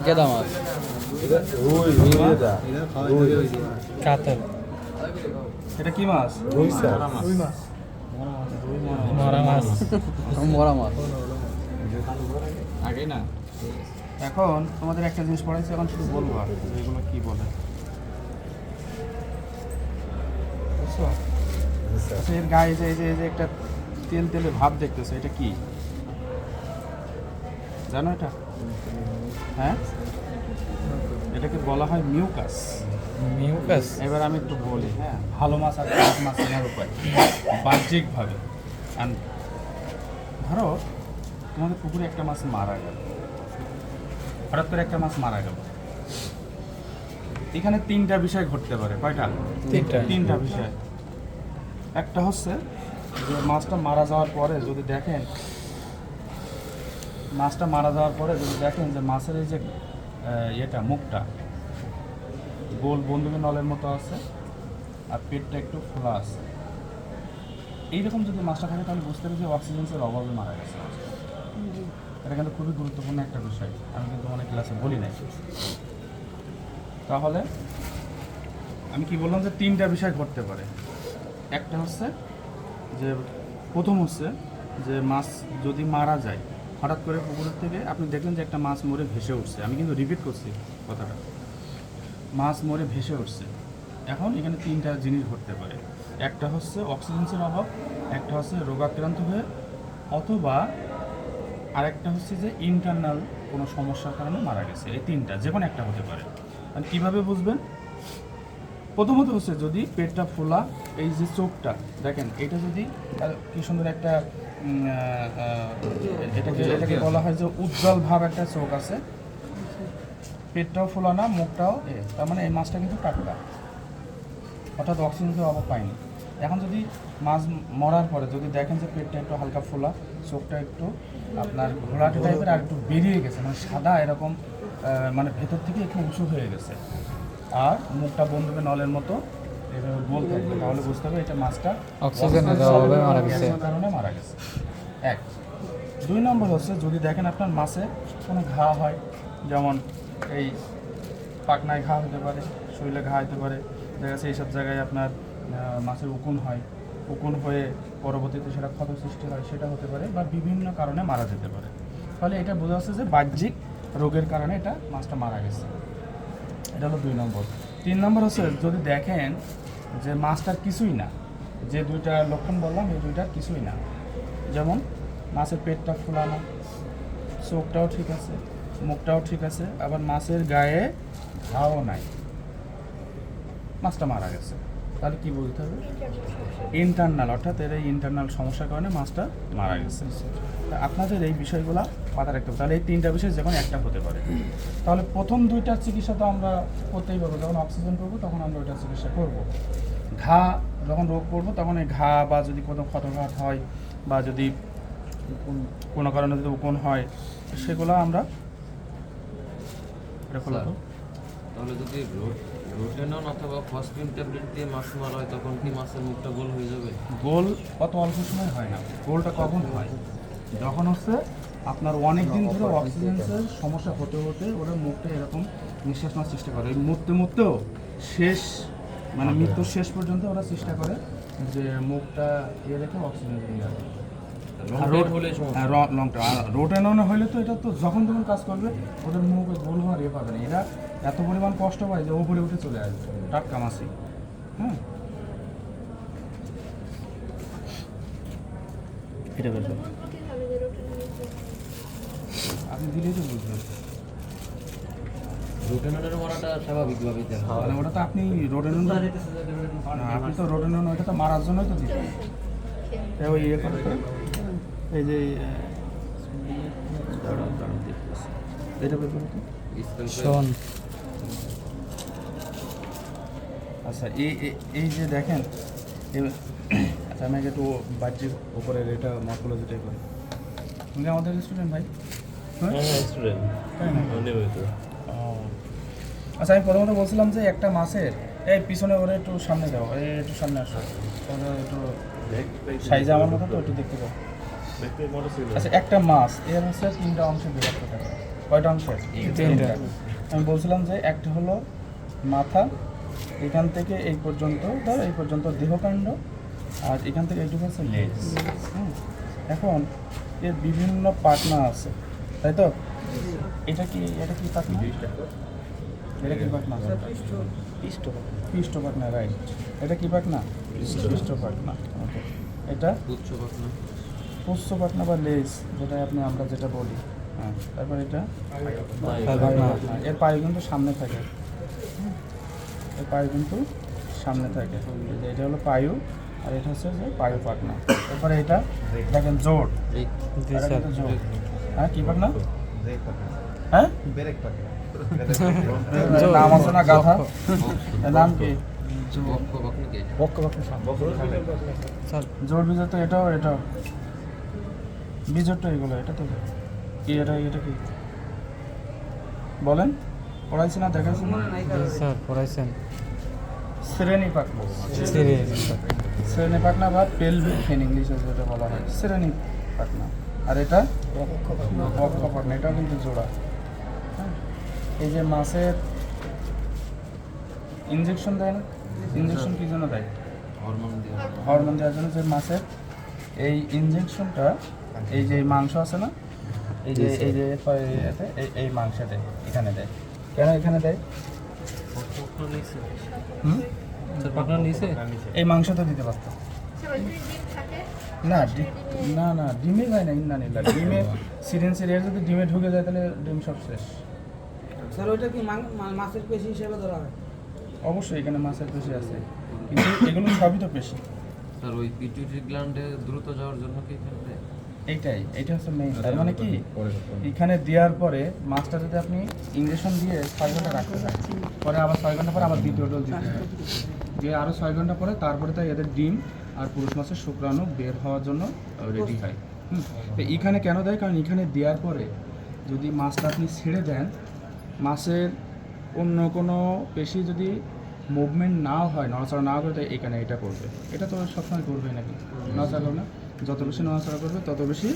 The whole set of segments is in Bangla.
গেদা মাছ, কাতল। এটা কি মাছ? মরা মাছ, মরা মাছ। আগে না, এখন তোমাদের একটা জিনিস পড়াইছে, এখন শুধু বলবো আর এগুলো কি বলে, বুঝছো? আচ্ছা, এর গায়ে যে এই যে একটা তেল তেলে ভাব দেখতেছো, এটা কি জানো? এটা হ্যাঁ, এটাকে বলা হয় মিউকাস। মিউকাস। এবার আমি একটু বলি, হ্যাঁ, ভালো মাছ আর খারাপ মাছ চেনার উপায় বাহ্যিকভাবে। ধরো তোমাদের পুকুরে একটা মাছ মারা গেল, হঠাৎ করে একটা মাছ মারা গেল, এখানে তিনটা বিষয় ঘটতে পারে। কয়টা? তিনটা বিষয়। একটা হচ্ছে যে মাছটা মারা যাওয়ার পরে যদি দেখেন যে মাছের এই যে এটা মুখটা গোল বন্দুকের নলের মতো আছে আর পেটটা একটু খোলা আছে, এইরকম যদি মাছটা থাকে তাহলে বুঝতে হবে যে অক্সিজেনের অভাবে মারা গেছে। এটা কিন্তু খুবই গুরুত্বপূর্ণ একটা বিষয়, আমি কিন্তু অনেক ক্লাসে বলি নাই। তাহলে আমি কি বললাম যে তিনটা বিষয় ঘটতে পারে। একটা হচ্ছে যে প্রথম হচ্ছে যে মাছ যদি মারা যায়, হঠাৎ করে পুকুরের থেকে আপনি দেখলেন যে একটা মাছ মরে ভেসে উঠছে, আমি কিন্তু রিপিট করছি কথাটা, মাছ মরে ভেসে উঠছে। এখন এখানে তিনটা জিনিস ঘটতে পারে। একটা হচ্ছে অক্সিজেনের অভাব, একটা হচ্ছে রোগাক্রান্ত হয়ে, অথবা আরেকটা হচ্ছে যে ইন্টারনাল কোনো সমস্যার কারণে মারা গেছে। এই তিনটা যে কোনো একটা হতে পারে। আর কীভাবে বুঝবেন? প্রথমত হচ্ছে যদি পেটটা ফোলা, এই যে চোখটা দেখেন, এটা যদি কি সুন্দর একটা এটাকে বলা হয় যে উজ্জ্বল ভাব একটা চোখ আছে, পেটটাও ফোলা না, মুখটাও তার মানে এই মাছটা কিন্তু টাটকা, অর্থাৎ অক্সিজেনের অভাব পায়নি। এখন যদি মাছ মরার পরে যদি দেখেন যে পেটটা একটু হালকা ফোলা, চোখটা একটু আপনার ঘোলাটে টাইপের আর একটু বেরিয়ে গেছে, মানে সাদা এরকম, মানে ভেতর থেকে একটু উঁচু হয়ে গেছে, আর মুখটা বন্ধুকে নলের মতো এভাবে গোল থাকবে, তাহলে বুঝতে হবে এটা মাছটা অক্সিজেনের অভাবে মারা গেছে, কারণে মারা গেছে। এক। দুই নম্বর হচ্ছে যদি দেখেন আপনার মাছে কোনো ঘা হয়, যেমন এই পাকনায় ঘা হতে পারে, শরীরে ঘা হতে পারে, দেখা যাচ্ছে এইসব জায়গায় আপনার মাছের উকুন হয়, উকুন হয়ে পরবর্তীতে সেটা ক্ষত সৃষ্টি হয়, সেটা হতে পারে, বা বিভিন্ন কারণে মারা যেতে পারে। ফলে এটা বোঝা যাচ্ছে যে বাহ্যিক রোগের কারণে এটা মাছটা মারা গেছে। এটা হলো 2 নম্বর। 3 নম্বর হচ্ছে যদি দেখেন যে মাছটার কিছুই না, যে দুইটা লক্ষণ বললাম এই দুইটার কিছুই না, যেমন মাছের পেটটা ফোলানো, চোখটাও ঠিক আছে, মুখটাও ঠিক আছে, আবার মাছের গায়ে ঘাও নাই, মাছটা মারা গেছে, তাহলে কি বলতে হবে? ইন্টারনাল, অর্থাৎ এর এই ইন্টারনাল সমস্যার কারণে মাছটা মারা গেছে। আপনাদের এই বিষয়গুলো মাথায় রাখতে হবে। তাহলে এই তিনটা বিষয় যে কোনো একটা হতে পারে। তাহলে প্রথম দুইটার চিকিৎসা তো আমরা করতেই পারবো, যখন অক্সিজেন করবো তখন আমরা ওইটার চিকিৎসা করবো। ঘা যখন রোগ করবো তখন এই ঘা বা যদি কোনো ক্ষতঘাত হয় বা যদি কোনো কারণে যদি উকুন হয়, সেগুলো আমরা তাহলে যদি রোটেনন অথবা ফসফিন ট্যাবলেট দিয়ে মাছ মারা হয় তখন কি মাছের মুখটা গোল হয়ে যাবে? গোল অত অল্প সময় হয় না। গোলটা কখন হয়? যখন হচ্ছে আপনার অনেক দিন ধরে অক্সিজেনের সমস্যা হতে হতে ওরা মুখটা এরকম নিঃশ্বাস নেওয়ার চেষ্টা করে, মুহূর্তেও শেষ, মানে মৃত্যুর শেষ পর্যন্ত ওরা চেষ্টা করে যে মুখটা ইয়ে রেখে অক্সিজেন নিয়ে যাবে। রোটেনন হলে তো এটা তো যখন তখন কাজ করবে, ওদের মুখ গোল হওয়ার ইয়ে পাবে না, এরা এত পরিমাণ কষ্ট পায় যে ওপরে উঠে চলে আসবে টাটকা মাছি। হ্যাঁ, এটা বের করুন, আপনি দিলেই তো বুঝবেন। রোটেননের মারাটা স্বাভাবিকভাবেই দেখা মানে ওটা তো আপনি রোটেনন, আপনি তো রোটেনন ওইটা তো মারার জন্যই তো দিচ্ছেন। ওই ইয়ে করে এই যে এটা বের করুন তো। আচ্ছা, এই যে দেখেন, আচ্ছা আমি একটু বাহ্যিক উপরে এটা মর্ফোলজিটাই করি। তুমি আমাদের স্টুডেন্ট ভাই? স্টুডেন্ট। আচ্ছা, আমি প্রথমত বলছিলাম যে একটা মাছের এই পিছনে ওরা একটু সামনে যাও, এই একটু সামনে আসো, একটু সাইজে আমার মতো তো একটু দেখতে পাও। আচ্ছা, একটা মাছ এর হচ্ছে 3টা অংশে বিভক্ত থাকে। কয়টা অংশ? 3টা। আমি বলছিলাম যে একটা হলো মাথা, এখান থেকে এই পর্যন্ত, ধর এই পর্যন্ত দেহকাণ্ড, আর এখান থেকে এইটুকু হচ্ছে লেজ। এখন এর বিভিন্ন পাখনা আছে, তাই তো? এটা কি পাখনা? এটা কি পাখনা? পৃষ্ঠ পাখনা, রাইট। এটা কি পাখনা? পৃষ্ঠ পাখনা। ওকে, এটা উচ্চ পাখনা, পুচ্ছ পাখনা বা লেজ, যেটা আমরা যেটা বলি। হ্যাঁ, তারপর এটা পাখনা। এর পায়ে কিন্তু সামনে থাকে। এর পায়ে কিন্তু সামনে থাকে। এই যে এটা হলো পায়ু, আর এটা হচ্ছে যে পায়ু পাখনা। এরপরে এটা দেখেন জোড়, জি এটা স্যার। কিন্তু জোড়। হ্যাঁ, কি পাখনা? হ্যাঁ, নাম আছে না গাধা, এর নাম কি? বক্ষ পাখনা কি? স্যার জোড় বিজয় তো এটাও বিজয়টা এগুলো, এটা তো কি? এটা কি বলেন? পড়াইছি না, দেখাইছি না? জি স্যার পড়াইছেন। শ্রেণী পাখনা, সিরিয়াস শ্রেণী পাখনা বা পেলভিক ফিন ইংলিশে যেটা বলা হয়, শ্রেণী পাখনা। আর এটা বক্ষ পাখনা, এটাও কিন্তু জোড়া। হ্যাঁ, এই যে মাছের ইনজেকশন দেয় না, ইনজেকশন কি জন্য দেয়? হরমোন দিয়ে হরমোন দেওয়ার জন্য। যে মাছের এই ইনজেকশনটা, এই যে মাংস আছে না, এই যে এই মাংসে দেয়, এখানে দেয়। কেন এখানে দেয়? হুম? পাখনা নিচে এই মাংস তো দিতে পারতো না। না, ডিমে যায় না। ইন্নানিল্লাহ, ডিমে সিরিঞ্জের এর যদি ডিমে ঢুকে যায় তাহলে ডিম সব শেষ। স্যার ওইটা কি মাছের পেশি হিসেবে ধরা হয়? অবশ্যই এখানে মাছের পেশি আছে, কিন্তু এগুলো সবই তো পেশি। স্যার ওই পিটুইটারি গ্ল্যান্ডে দ্রুত যাওয়ার জন্য কি এখানে দেয়? এইটা হচ্ছে মেইন। তার মানে কি, এখানে দেওয়ার পরে মাছটা যদি আপনি ইঞ্জেকশন দিয়ে 6 ঘন্টা রাখতে চান, পরে আবার 6 ঘন্টা পরে আবার দ্বিতীয় ডোজ দিতে হয়, দিয়ে আরও 6 ঘন্টা পরে তারপরে তাই এদের ডিম আর পুরুষ মাছের শুক্রাণু বের হওয়ার জন্য রেডি হয়। তো এখানে কেন দেয়? কারণ এখানে দেওয়ার পরে যদি মাছটা আপনি ছেড়ে দেন, মাছের অন্য কোনো পেশি যদি মুভমেন্ট না হয়, নড়াচড়া না করে, তাই এখানে এটা করবে। এটা তো সবসময় করবে নাকি? নড়াচড়া করবে না, যত বেশি নড়াচড়া করবে তত বেশি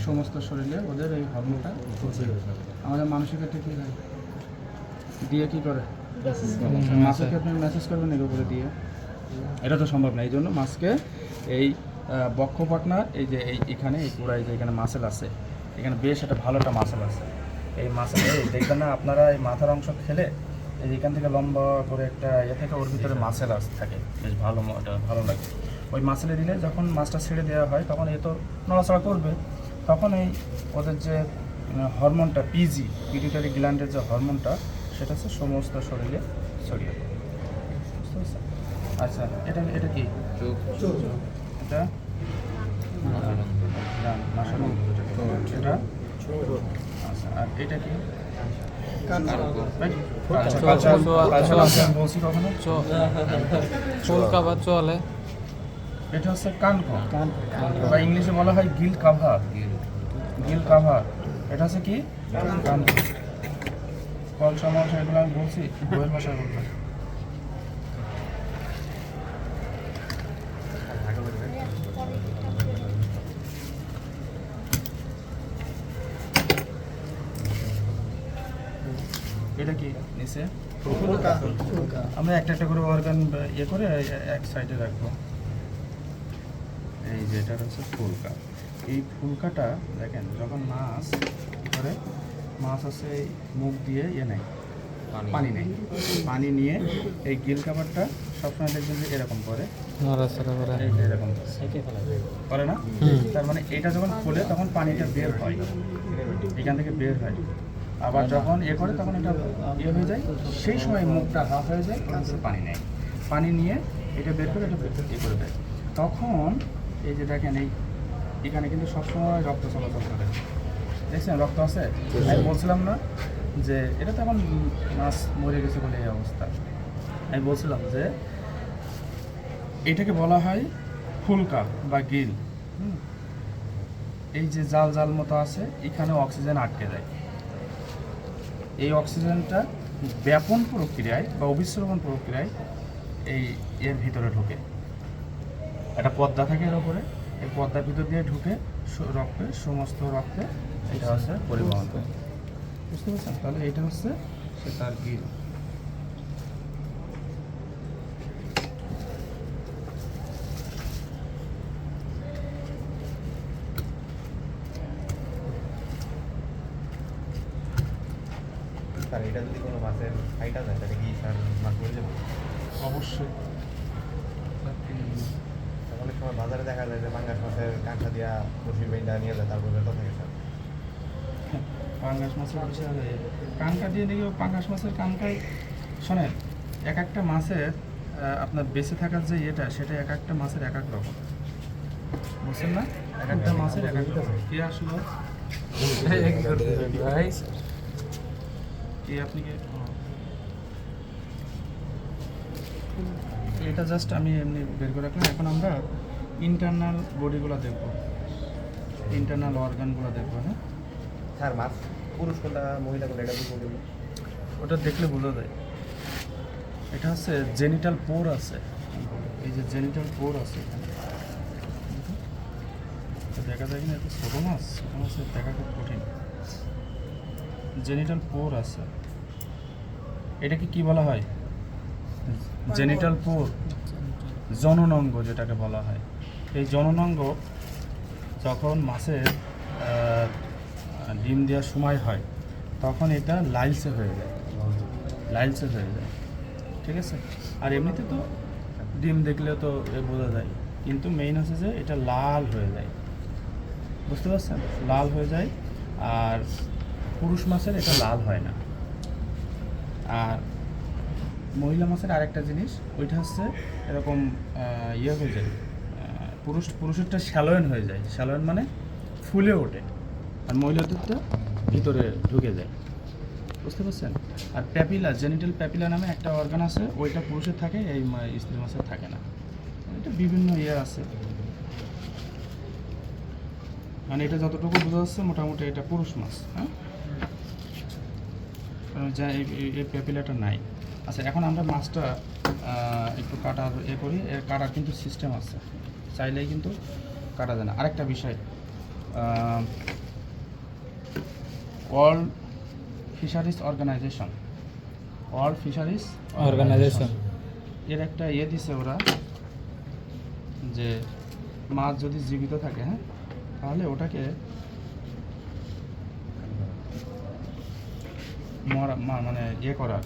সমস্ত শরীরে ওদের এই হরমোনটা করবে। আমাদের মানুষের ক্ষেত্রে কী হয়? দিয়ে কী করে? মাছের ক্ষেত্রে মেসেজ করবেন এর উপরে দিয়ে? এটা তো সম্ভব না। এই জন্য মাছকে এই বক্ষ পাখনার এই যে এখানে এই পুরা এই যে এখানে মাসেল আছে, এখানে বেশ একটা ভালো একটা মাসেল আছে। এই মাসেল দেখবেন না আপনারা, এই মাথার অংশ খেলে এই এখান থেকে লম্বা করে একটা থেকে ওর ভিতরে মাসেল থাকে, বেশ ভালো লাগে। ওই মাসেলে দিলে যখন মাছটা ছেড়ে দেওয়া হয় তখন এ তো নড়াচড়া করবে, তখন এই ওদের যে হরমোনটা পিটুইটারি গ্ল্যান্ডের যে হরমোনটা, সেটা হচ্ছে সমস্ত শরীরে ছড়িয়ে পড়ে। বুঝতে পারছেন? আচ্ছা, এটা কি? চোখ, এটা এটা আচ্ছা, আর এটা কি? বলছি কখনো? ফুলকা বা চলে। এটা হচ্ছে কানক, বা ইংলিশে বলা হয় গিল কাভার। গিল কাভার, এটা হচ্ছে কি? কানক। কলসা মলসা এগুলো আমি বলছি, বইয়ের ভাষায় বললাম। এটা কি নিচে? আমরা একটা করে অর্গান ইয়ে করে এক সাইডে রাখবো। এই যে এটা হচ্ছে ফুলকা। এই ফুলকাটা দেখেন, যখন মাছ কী করে, মাছ আছে এই মুখ দিয়ে নেয়, পানি নেয়, পানি নিয়ে এই গিল কাভারটা সবসময় দেখবেন যে এরকম করে, নড়াচড়া করে। এই যে এরকম করে না? তার মানে এটা যখন খোলে তখন পানিটা বের হয়, এখান থেকে বের হয়। আবার যখন করে তখন এটা হয়ে যায়, সেই সময় মুখটা হাফ হয়ে যায়, পানি নেয়, পানি নিয়ে এটা বের করে এটা করে দেয়। তখন এই যে দেখেন এখানে কিন্তু সবসময় রক্ত চলাচল করে, দেখছেন রক্ত আছে? আমি বলছিলাম না যে এটা তো এখন মাছ মরে গেছে বলে এই অবস্থা। আমি বলছিলাম যে এটাকে বলা হয় ফুলকা বা গিল। এই যে জাল মতো আছে, এখানে অক্সিজেন আটকে যায়। এই অক্সিজেনটা ব্যাপন প্রক্রিয়ায় বা অভিস্রবণ প্রক্রিয়ায় এর ভিতরে ঢোকে। একটা পর্দা থাকে এর উপরে, এই পদ্মার ভিতর দিয়ে ঢুকে রক্তে সমস্ত রক্তে এটা হচ্ছে পরিবহন করে। বুঝতে পারছেন? তাহলে এটা হচ্ছে সে তার গিল। স্যার এটা যদি কোনো মাছের ফাইটা যায় তাহলে কি স্যার মাছ মরে যাবে? অবশ্যই অনেক সময় বাজারে দেখা যায় যে পাঙ্গাস মাছের কাঁচা দিয়া বসি বেঁধা নিয়ে যায়, তারপরে বেতন থাকে স্যার। পাঙ্গাস মাছের বিষয়ে কানকা দিয়ে দেখি পাঙ্গাস মাছের কানকায় শোনেন, এক একটা মাছের আপনার বেঁচে থাকার যে ইয়েটা সেটা এক একটা মাছের এক এক রকম, বুঝছেন না? এক একটা মাছের এক এক রকম। কে আসলো? ভাই কে আপনি কে? এটা জাস্ট আমি এমনি বের করে রাখলাম। এখন আমরা ইন্টারনাল বডিগুলো দেখবো, ইন্টারনাল অর্গানগুলো দেখবো। হ্যাঁ, স্যার মাছ পুরুষ কোনটা মহিলা কোনটা এটা বুঝবো কি? ওটা দেখলে বোঝা যায়। এটা হচ্ছে জেনিটাল পোর আছে, এই যে জেনিটাল পোর আছে এখানে, তো দেখা যায় কিনা? এত ছোটো মাছ, ছোটো মাছের দেখা খুব কঠিন। জেনিটাল পোর আছে, এটাকে কি বলা হয়? জেনিটাল পোর, জননাঙ্গ যেটাকে বলা হয়। এই জননাঙ্গ যখন মাছের ডিম দেওয়ার সময় হয় তখন এটা লাইলসে হয়ে যায়, লাইলসে হয়ে যায়, ঠিক আছে? আর এমনিতে তো ডিম দেখলেও তো বোঝা যায়, কিন্তু মেইন হচ্ছে যে এটা লাল হয়ে যায়, বুঝতে পারছেন? লাল হয়ে যায়। আর পুরুষ মাছের এটা লাল হয় না। আর মহিলা মাছের আরেকটা জিনিস, ওইটা হচ্ছে এরকম ইয়ে হয়ে যায়, পুরুষেরটা স্যালোয়েন হয়ে যায়। স্যালোয়েন মানে ফুলে ওঠে, আর মহিলাদেরটা ভিতরে ঢুকে যায়, বুঝতে পারছেন? আর প্যাপিলা, জেনিটাল প্যাপিলা নামে একটা অর্গান আছে, ওইটা পুরুষের থাকে, এই স্ত্রী মাছের থাকে না। এটা বিভিন্ন ইয়ে আছে, মানে এটা যতটুকু বোঝা যাচ্ছে মোটামুটি এটা পুরুষ মাছ। হ্যাঁ, যা এই প্যাপিলাটা নাই। আচ্ছা, এখন আমরা মাছটা একটু কাটার করি। এর কাটার কিন্তু সিস্টেম আছে, চাইলেই কিন্তু কাটা যায় না। আরেকটা বিষয়, World Fisheries Organisation, World Fisheries Organisation এর একটা ইয়ে দিছে ওরা, যে মাছ যদি জীবিত থাকে, হ্যাঁ, তাহলে ওটাকে মানে ইয়ে করার,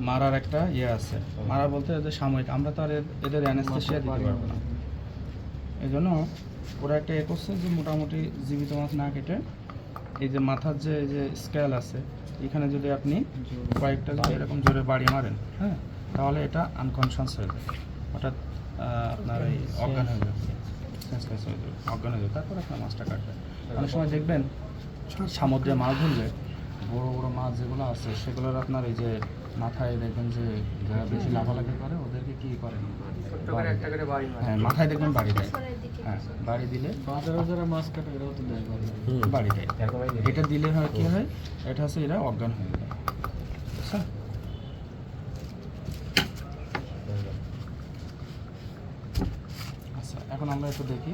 মারার একটা ইয়ে আছে। মারা বলতে এদের সাময়িক, আমরা তো আর এদের অ্যানেস্থেশিয়া দিতে পারবো না। এই জন্য ওরা একটা ইয়ে করছে যে মোটামুটি জীবিত মাছ না কেটে এই যে মাথার যে এই যে স্কেল আছে, এখানে যদি আপনি কয়েকটা যদি এরকম জোরে বাড়ি মারেন, হ্যাঁ, তাহলে এটা আনকনশাস হয়ে যাবে, হঠাৎ আপনার এই অজ্ঞান হয়ে যাবে, সেন্সলেস হয়ে যাবে, অজ্ঞান হয়ে যাবে, তারপর আপনার মাছটা কাটবেন। অনেক সময় দেখবেন সমুদ্রে মাছ ধরলে বড় বড় মাছ যেগুলো আছে সেগুলোর আপনার এই যে মাথায় দেখবেন যে যারা বেশি লাফালাফি করে ওদেরকে কি করে, হ্যাঁ, মাথায় দেখবেন বাড়ি দেয়। হ্যাঁ, বাড়ি দিলে বাজারে যারা মাছ কাটে এরাও তো দেয় বাড়ি। বাড়ি দেয়। এটা দিলে হয় কি হয়, এটা হচ্ছে এরা অজ্ঞান হয়ে যায়, বুঝছেন? আচ্ছা, এখন আমরা একটু দেখি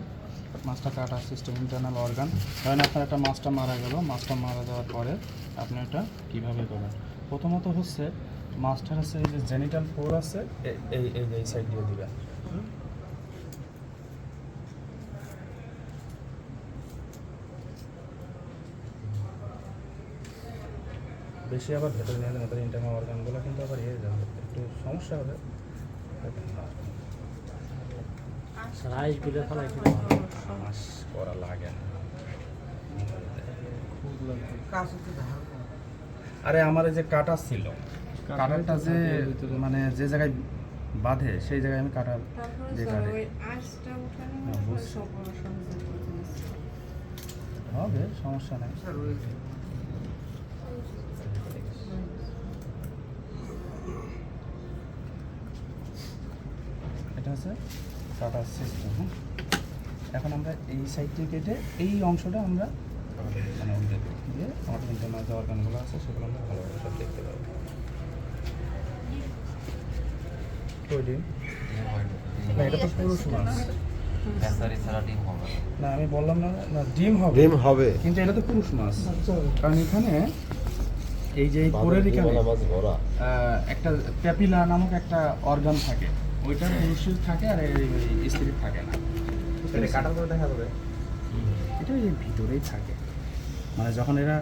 মাছটা কাটার সিস্টেম, ইন্টারনাল অর্গান। ধরেন আপনার একটা মাছটা মারা গেল, মাছটা মারা যাওয়ার পরে আপনি এটা কীভাবে করবেন? প্রথমত হচ্ছে মাছটার হচ্ছে এই যে জেনিটাল পোর আছে, এই সাইড দিয়ে দিবেন। বেশি আবার ভেতরে নিয়ে যাবেন, তাহলে ইন্টারনাল অর্গানগুলো কিন্তু আবার ইয়ে যাবে, একটু সমস্যা হবে। রাইস গুলো ফলাই মাছ করা লাগে না। আরে আমার এই যে কাটা ছিল, কাটারটা যে মানে যে জায়গায় বাঁধে সেই জায়গায় আমি কাটার যে কাটে হবে, সমস্যা নেই। এটা হচ্ছে কাটার সিস্টেম। হ্যাঁ, এখন আমরা এই সাইডটি কেটে এই অংশটা আমরা মানে দিয়ে আমাদের ইন্টারনাল যে অর্গানগুলো আছে সেগুলো আমরা ভালোভাবে সব দেখতে পাবো। না, এটা তো পুরুষ মাছ, হ্যাচারি ছাড়া ডিম হবে না। না আমি বললাম না না ডিম হবে, ডিম হবে কিন্তু এটা তো পুরুষ মাছ। কারণ এখানে এই যে এই কোরের এখানে মাছ ভরা একটা প্যাপিলা নামক একটা অর্গান থাকে, ওইটা পুরুষের থাকে আর এই স্ত্রীর থাকে না। এটা কাটার পরে দেখা যাবে এটা এই ভিতরেই থাকে, মানে যখন এরা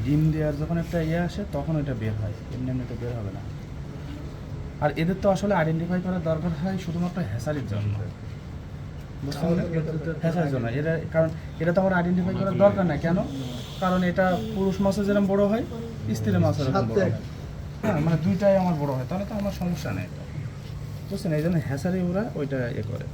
ডিম দেওয়ার যখন একটা ইয়ে আসে তখন এটা বের হয়, এমনি এমনি তো বের হবে না। আর এদের তো আসলে আইডেন্টিফাই করার দরকার হয় শুধুমাত্র হ্যাচারির জন্য, বুঝতে পারলেন? হ্যাচারির জন্য এরা, কারণ এটা তো আমার আইডেন্টিফাই করার দরকার নাই। কেন? কারণ এটা পুরুষ মাছের যেরকম বড় হয়, স্ত্রী মাছের এরকম বড় হয়। হ্যাঁ, মানে দুইটাই আমার বড় হয়, তাহলে তো আমার সমস্যা নেই, বুঝছেন? এই জন্য হ্যাচারি ওরা ওইটা ইয়ে করে।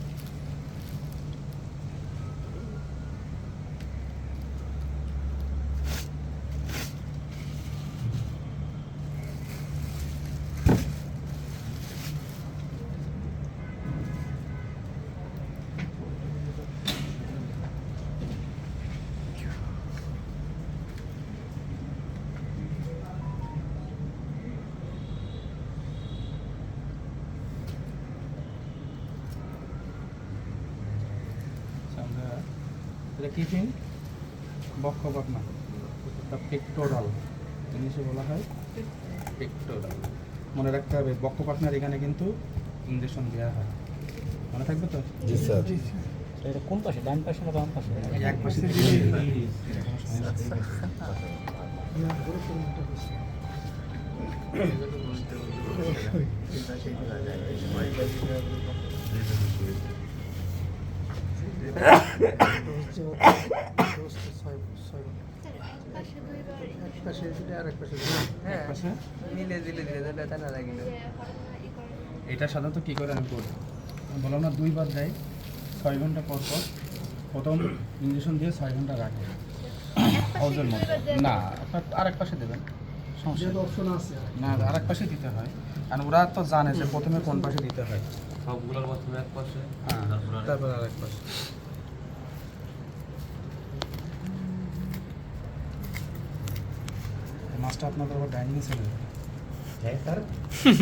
এটা কি ফিন? বক্ষ পাখনা, এটা পেক্টোরাল, ইংলিশে বলা হয় পেক্টোরাল। মনে রাখতে হবে বক্ষ পাখনার এখানে কিন্তু ইঞ্জেকশন দেওয়া হয়, মনে থাকবে তো? জি স্যার এটা কোন পাশে, ডান পাশে না বাম পাশে? এক পাশে দিয়ে এটা সাধারণত কী করে আমি করবো, আমি বললাম না 2 বার দেয়, 6 ঘন্টা পর পর প্রথম ইঞ্জেকশন দিয়ে 6 ঘন্টা রাখে হাউজের মধ্যে। না, আপনার আরেক পাশে দেবেন, সমস্যা না, আরেক পাশে দিতে হয়। আর ওরা তো জানে যে প্রথমে কোন পাশে দিতে হয়। সবগুলোর প্রথমে এক পাশে, হ্যাঁ, তারপর তারপর আরেক পাশে। এই মাছটা আপনাদের আবার ডাইনিংয়ে চলে যাবে। হ্যাঁ স্যার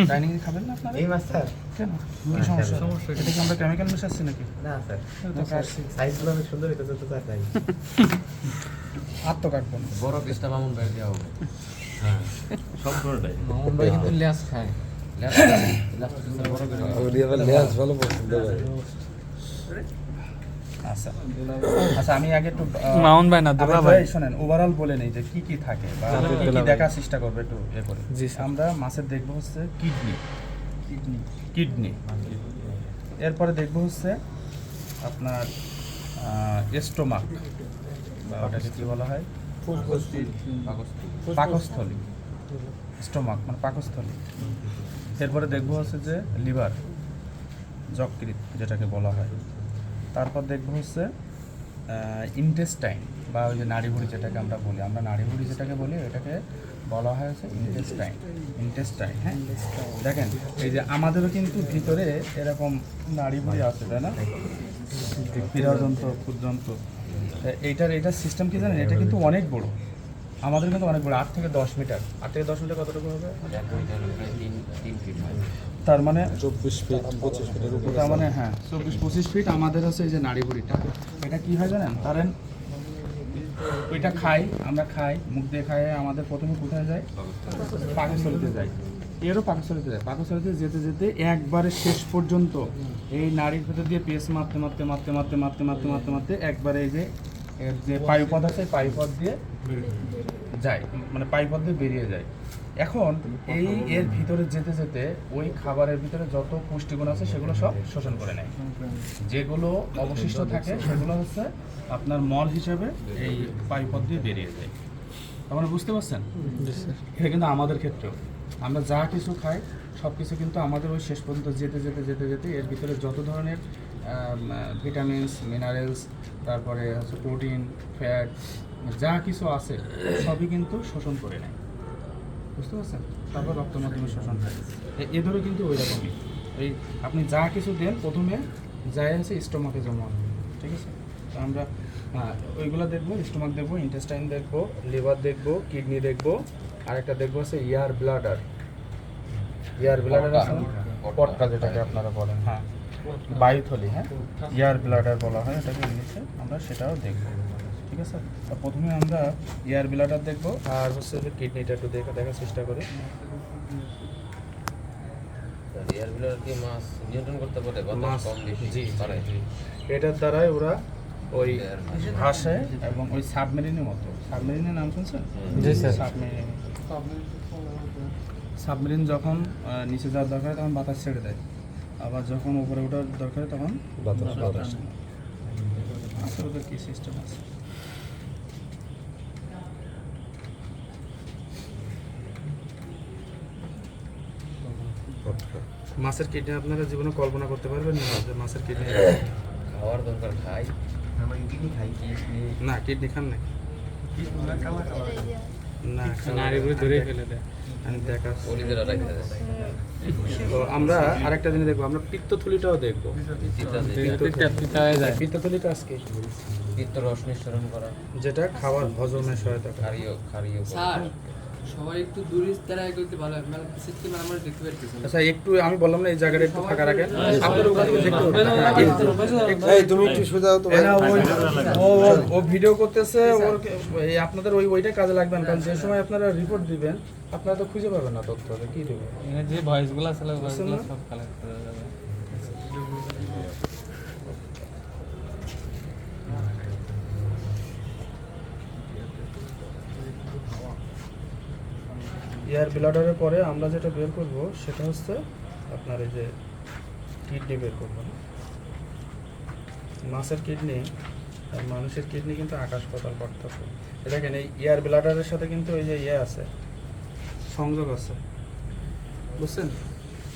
ডাইনিংয়ে খাবেন না আপনারা? এই মাছ স্যার কেন? কি সমস্যা? এটা কি আমরা কেমিক্যাল মেশাচ্ছি নাকি? না স্যার তো কাটছি। সাইজগুলো অনেক সুন্দর হইতেছে তো স্যার তাই হাত তো কাটবো না। বড় পিসটা মামুন ভাই দেওয়া হবে। হ্যাঁ, সবগুলোটাই। মামুন ভাই কিন্তু লেজ খায়। লাস্ট পিসটা বড় করে আচ্ছা আচ্ছা, আমি আগে একটু মামুন ভাই না, দুলা ভাই। শোনেন, ওভারঅল বলে নেই যে কি কি থাকে বা কি কি দেখার চেষ্টা করবে একটু এ করে। জি স্যার। আমরা মাছের দেখবো হচ্ছে কিডনি, এরপরে দেখবো হচ্ছে আপনার স্টোমাক, বা ওটাকে কি বলা হয়, পাকস্থলী। স্টোমাক মানে পাকস্থলী। এরপরে দেখবো হচ্ছে যে লিভার, যকৃৎ যেটাকে বলা হয়। তারপর দেখবো হচ্ছে ইন্টেস্টাইন বা ওই যে নাড়িভুঁড়ি যেটাকে আমরা বলি, আমরা নাড়িভুঁড়ি যেটাকে বলি এটাকে বলা হয় হচ্ছে ইন্টেস্টাইন। হ্যাঁ, দেখেন এই যে আমাদেরও কিন্তু ভিতরে এরকম নাড়িভুঁড়ি আছে, তাই না? পীড়াযন্ত্র, ক্ষুদ্যন্ত্র, এইটার সিস্টেম কি জানেন? এটা কিন্তু অনেক বড়, আমাদের কিন্তু অনেক বড়, 8 থেকে 10 মিটার। 8 থেকে 10 মিটার কতটুকু হবে? তিন ফিট হয়। তার মানে 24 ফিট 25 ফিটের উপরে তার মানে হ্যাঁ 24-25 ফিট আমাদের হচ্ছে এই যে নাড়িভুঁড়িটা। এটা কি হয় জানেন? ধরেন ওইটা খাই, আমরা খাই, মুখ দিয়ে খাই, আমাদের প্রথমে কোথায় যায়? পাকস্থলীতে যায়। এরও পাকস্থলীতে যায়। পাকস্থলীতে যেতে যেতে একবারে শেষ পর্যন্ত এই নাড়ির ভেতর দিয়ে পেস মারতে মারতে মারতে মারতে মারতে মারতে মারতে মারতে একবারে এই যে এর যে পায়ুপথ আছে, পায়ুপথ দিয়ে যায়, মানে পায়ুপথ দিয়ে বেরিয়ে যায়। এখন এই এর ভিতরে যেতে যেতে ওই খাবারের ভিতরে যত পুষ্টিগুণ আছে সেগুলো সব শোষণ করে নেয়। যেগুলো অবশিষ্ট থাকে সেগুলো হচ্ছে আপনার মল হিসেবে এই পায়ুপথ দিয়ে বেরিয়ে যায়। আপনারা বুঝতে পারছেন? এটা কিন্তু আমাদের ক্ষেত্রেও আমরা যা কিছু খাই সব কিছু কিন্তু আমাদের ওই শেষ পর্যন্ত যেতে যেতে যেতে যেতে এর ভিতরে যত ধরনের ভিটামিনস, মিনারেলস, তারপরে হচ্ছে প্রোটিন, ফ্যাট, যা কিছু আছে সবই কিন্তু শোষণ করে নেয়। বুঝতে পারছেন? তারপর রক্তের মাধ্যমে শোষণ হয়। এদেরও কিন্তু ওই রকমই, এই আপনি যা কিছু দেন প্রথমে যাই আছে স্টোমাকে জমা হবে। ঠিক আছে? তো আমরা ওইগুলো দেখবো, স্টোমাক দেখবো, ইন্টেস্টাইন দেখবো, লিভার দেখবো, কিডনি দেখবো, আরেকটা দেখবো হচ্ছে ইয়ার ব্লাডার, পটকা যেটাকে আপনারা বলেন। হ্যাঁ, বায়ুথলি, হ্যাঁ, এয়ার ব্লাডার বলা হয় এটাকে ইংলিশে, আমরা সেটাও দেখবো। ঠিক আছে, তো প্রথমে আমরা এয়ার ব্লাডার দেখবো, আর হচ্ছে যে কিডনিটা একটু দেখার চেষ্টা করি। এয়ার ব্লাডার কি মাছ নিয়ন্ত্রণ করতে পারে? বাতাস কম বেশি পারে? এটার দ্বারাই ওরা ওই ভাসে এবং ওই সাবমেরিনের মতো, সাবমেরিনের নাম শুনছেন? জি স্যার। সাবমেরিন, সাবমেরিন যখন নিচে যাওয়ার দরকার তখন বাতাস ছেড়ে দেয়, আবার যখন উপরে ওঠার দরকার তখন বাতাস আছে। ওদের কি সিস্টেম আছে? মাছের কিডনি আপনারা জীবনে কল্পনা করতে পারবেন না যে মাছের কিডনি খাওয়ার দরকার খাই। না, কিডনি খান না, না নাড়িগুলো ধরে ফেলে দেয়। আমি দেখা ওলিদের রাখা যায়। তো আমরা আরেকটা জিনিস দেখবো, আমরা পিত্তথলিটাও দেখবো। পিতা হয়ে যায়। পিত্তথলিটা আজকে পিত্ত রস নিঃসরণ করা, যেটা খাবার হজমে সহায়তা করে। ক্ষারীয় স্যার সবাই একটু দূরে দাঁড়ায় করতে ভালো হয়, মানে সিস্টেম আমরা দেখতে পারতেছি না। আচ্ছা, একটু আমি বললাম না এই জায়গাটা একটু ফাঁকা রাখেন, আপনার ওখানে এই তুমি একটু সোজা হতো ভাই। ও ভিডিও করতেছে, ওর এই আপনাদের ওইটা কাজে লাগবে না, কারণ যে সময় আপনারা রিপোর্ট দিবেন আপনারা তো খুঁজে পাবেন না তথ্য, কি দেবেন? এখানে যে ভয়েসগুলো আছে ভয়েসগুলো সব কালেক্ট করা যাবে। এয়ার ব্লাডারের পরে আমরা যেটা বের করব সেটা হচ্ছে আপনার এই যে কিডনি বের করবো। মাছের কিডনি আর মানুষের কিডনি কিন্তু আকাশ পাতাল পার্থক্য। দেখেন এই এয়ার ব্লাডারের সাথে কিন্তু এই যে আছে, সংযোগ আছে, বুঝছেন?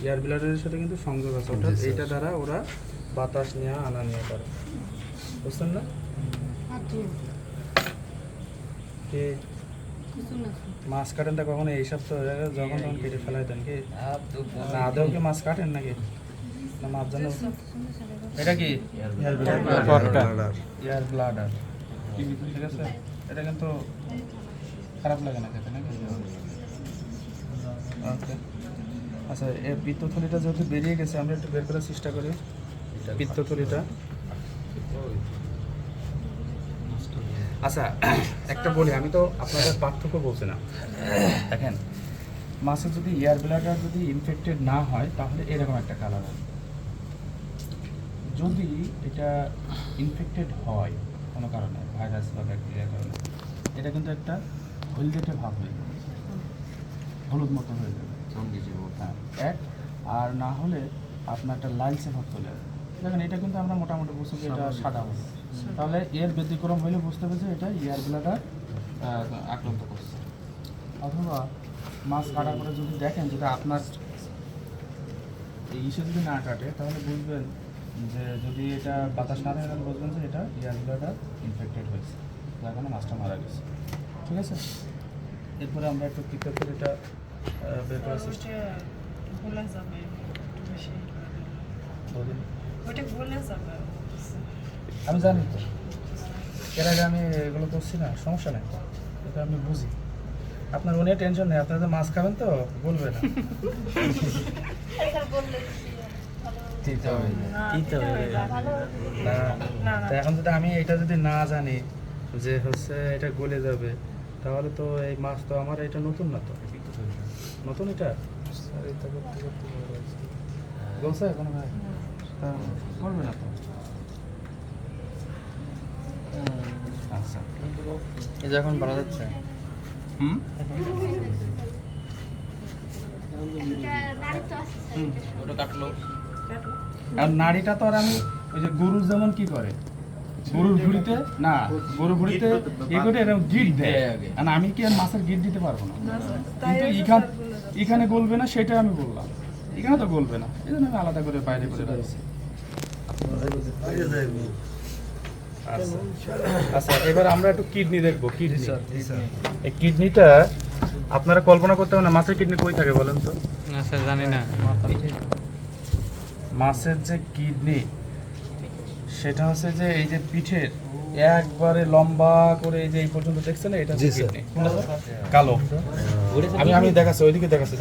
এয়ার ব্লাডারের সাথে কিন্তু সংযোগ আছে, অর্থাৎ এইটা দ্বারা ওরা বাতাস নেওয়া আনা নিয়ে করে, বুঝছেন না? কি মাছ কাটেন তা কখনো এইসব তো যখন তখন কেটে ফেলাই দেন কি? না আদৌ কি মাছ কাটেন নাকি? না মাছ জানো এটা কি এয়ার ব্লাডার, ঠিক আছে? এটা কিন্তু খারাপ লাগে না খেতে নাকি? ওকে, আচ্ছা, এই পিত্তথলিটা যেহেতু বেরিয়ে গেছে আমরা একটু বের করার চেষ্টা করি। পিত্তথলিটা, আচ্ছা একটা বলি, আমি তো আপনাদের পার্থক্য বলছি না। দেখেন, মাছের যদি এয়ার ব্লাডার যদি ইনফেক্টেড না হয় তাহলে এরকম একটা কালার হয়। যদি এটা ইনফেক্টেড হয় কোনো কারণে, ভাইরাস বা ব্যাকটেরিয়ার কারণে, এটা কিন্তু একটা হলদেটে ভাব হয়ে যাবে, হলুদ মতো হয়ে যাবে, হ্যাঁ এক। আর না হলে আপনার একটা লালচে ভাব চলে আসবে। দেখেন এটা কিন্তু আমরা মোটামুটি বুঝছি যে এটা সাদা হবে, তাহলে এর ব্যতিক্রম হলে বুঝতে হবে যে এটা এয়ার ব্লাডার আক্রান্ত করছে। অথবা মাছ কাটার পরে যদি দেখেন যদি আপনার এই ইসে যদি না কাটে তাহলে বুঝবেন যে যদি এটা বাতাস না থাকে তাহলে বুঝবেন যে এটা এয়ার ব্লাডার ইনফেক্টেড হয়েছে, যার কারণে মাছটা মারা গেছে। ঠিক আছে, এরপরে আমরা একটু পিত্তথলিটা বের করার চেষ্টা গলে যাবে একটু বেশি, করি। ওইটা গলে যাবে। আমি জানি তো, এর আগে আমি এগুলো করছি না, সমস্যা নেই, এটা আমি বুঝি। আপনার অনেক টেনশন নেই, আপনারা মাছ খাবেন তো বলবে না। তা এখন যদি আমি এটা যদি না জানি যে হচ্ছে এটা গলে যাবে, তাহলে তো এই মাছ তো আমার এটা নতুন না, তো নতুন এটা গলছে কোনো ভাই করবে না তো। আচ্ছা, এই যখন বলা যাচ্ছে ওটা কাটলো। আর নাড়িটা তো আর আমি ওই যে গরুর যেমন কি করে গরুর ভুঁড়িতে না, গরুর ভুঁড়িতে এগুলো এরকম গিট দেয়, আর আমি কি আর মাছের গিট দিতে পারবো না? কিন্তু এখানে গলবে না সেটা আমি বললাম, এখানে তো গলবে না, এই জন্য আমি আলাদা করে বাইরে করে রাখছি। আচ্ছা, এবার আমরা একটু কিডনি দেখবো। কিডনি, এই কিডনিটা আপনারা কল্পনা করতে হবে না, মাছের কিডনি কই থাকে বলেন তো? না স্যার, জানি না। মাছের যে কিডনি সেটা হচ্ছে যে এই যে পিঠের একবারে লম্বা করে এই যে এই পর্যন্ত দেখছেন, এটা হচ্ছে কিডনি, কালো। আমি দেখাচ্ছি, ওইদিকে দেখাচ্ছি।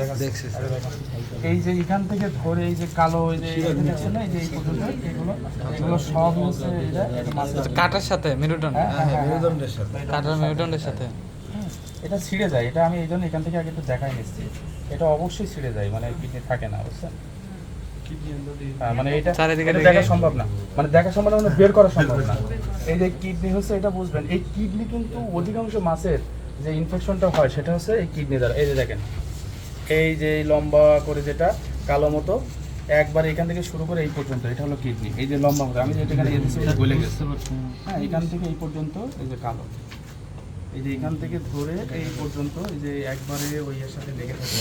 এই যে এখান থেকে ধরে এই যে কালো এই যে দেখছেন না, এই যে এই পর্যন্ত এগুলো সব হচ্ছে এটা মাছের কাটার সাথে মেরুদণ্ড, মেরুদণ্ডের সাথে কাটার মেরুদণ্ডের সাথে এটা ছিঁড়ে যায়। এটা আমি এই জন্য এখান থেকে আগে একটু দেখাই নিচ্ছি। এটা অবশ্যই ছিঁড়ে যায়, মানে কিডনি থাকে না, বুঝছেন? হ্যাঁ, মানে এটা চারিদিকে এটা দেখে- দেখা সম্ভব না, মানে দেখা সম্ভব না, মানে বের করা সম্ভব না। এই যে কিডনি হচ্ছে, এটা বুঝবেন, এই কিডনি কিন্তু অধিকাংশ মাছের যে ইনফেকশনটা হয় সেটা হচ্ছে এই কিডনি দ্বারা। এই যে দেখেন, এই যে এই লম্বা করে যেটা কালো মতো একবার এখান থেকে শুরু করে এই পর্যন্ত, এটা হলো কিডনি। এই যে লম্বা মতো আমি যেটা এখানে এসেছি এটা গলে গেছে, হ্যাঁ, এখান থেকে এই পর্যন্ত এই যে কালো, এই যে এখান থেকে ধরে এই পর্যন্ত এই যে একবারে ওই এর সাথে লেগে থাকে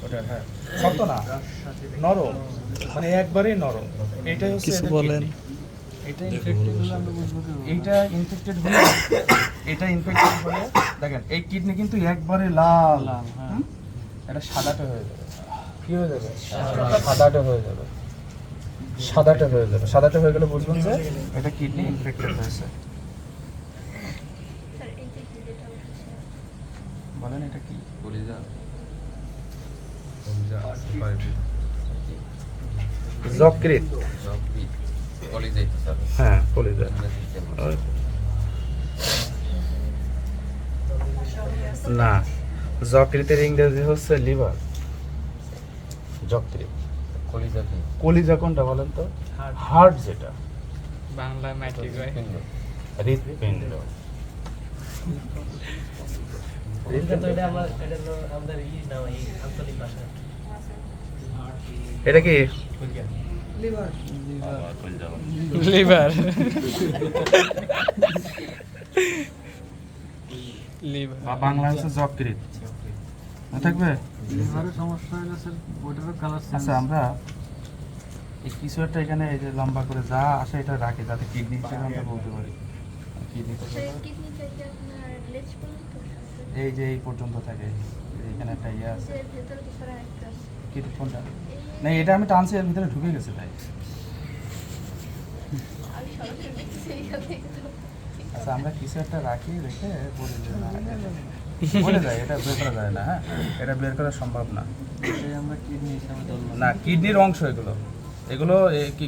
ওটা। হ্যাঁ, শক্ত না, নরম, মানে একবারেই নরম। এটাই হচ্ছে কিছু এদের বলেন। kidney। এটা ইনফেক্টেড হলে আমরা বুঝবো কি? এইটা ইনফেক্টেড হলে, এটা ইনফেক্টেড হলে দেখেন এই কিডনি কিন্তু একবারে লাল, হুম? এটা সাদাটা হয়ে যাবে। কি হয়ে যাবে? সাদাটা হয়ে যাবে, সাদাটা হয়ে যাবে। সাদাটা হয়ে গেলে বুঝবেন যে এটা কিডনি ইনফেক্টেড হয়েছে। বলেন এটা কি? কলিজা যকৃৎ। কলিজাই তো স্যার হ্যাঁ, কলিজা। না, যকৃতের ইংরেজি হচ্ছে লিভার। যকৃৎ। কলিজা কি কলিজা কোনটা বলেন তো? হার্ট যেটা, বাংলায় মাটি কয়। হৃৎপিণ্ড। এটা কি? লিভার লিভার, লিভার বা বাংলা হচ্ছে যকৃৎ। মনে থাকবে? লিভারের সমস্যা হলে স্যার ওইটারও কালার আচ্ছা, আমরা এই কিছু একটা এখানে এই যে লম্বা করে যা আসে এটা রাখি, যাতে কিডনি হিসেবে আমরা বলতে পারি। কিডনি এই যে এই পর্যন্ত থাকে, এখানে একটা ইয়ে আছে। কি কোনটা? না, এটা আমি টানছি, এর ভিতরে ঢুকে গেছে তাই। আচ্ছা, আমরা কিছু একটা রাখি, রেখে বলে যে না, বলে যায় এটা বের করা যায় না। হ্যাঁ, এটা বের করা সম্ভব না। আমরা কিডনি হিসাবে ধরলাম। না, কিডনির অংশ এগুলো, এগুলো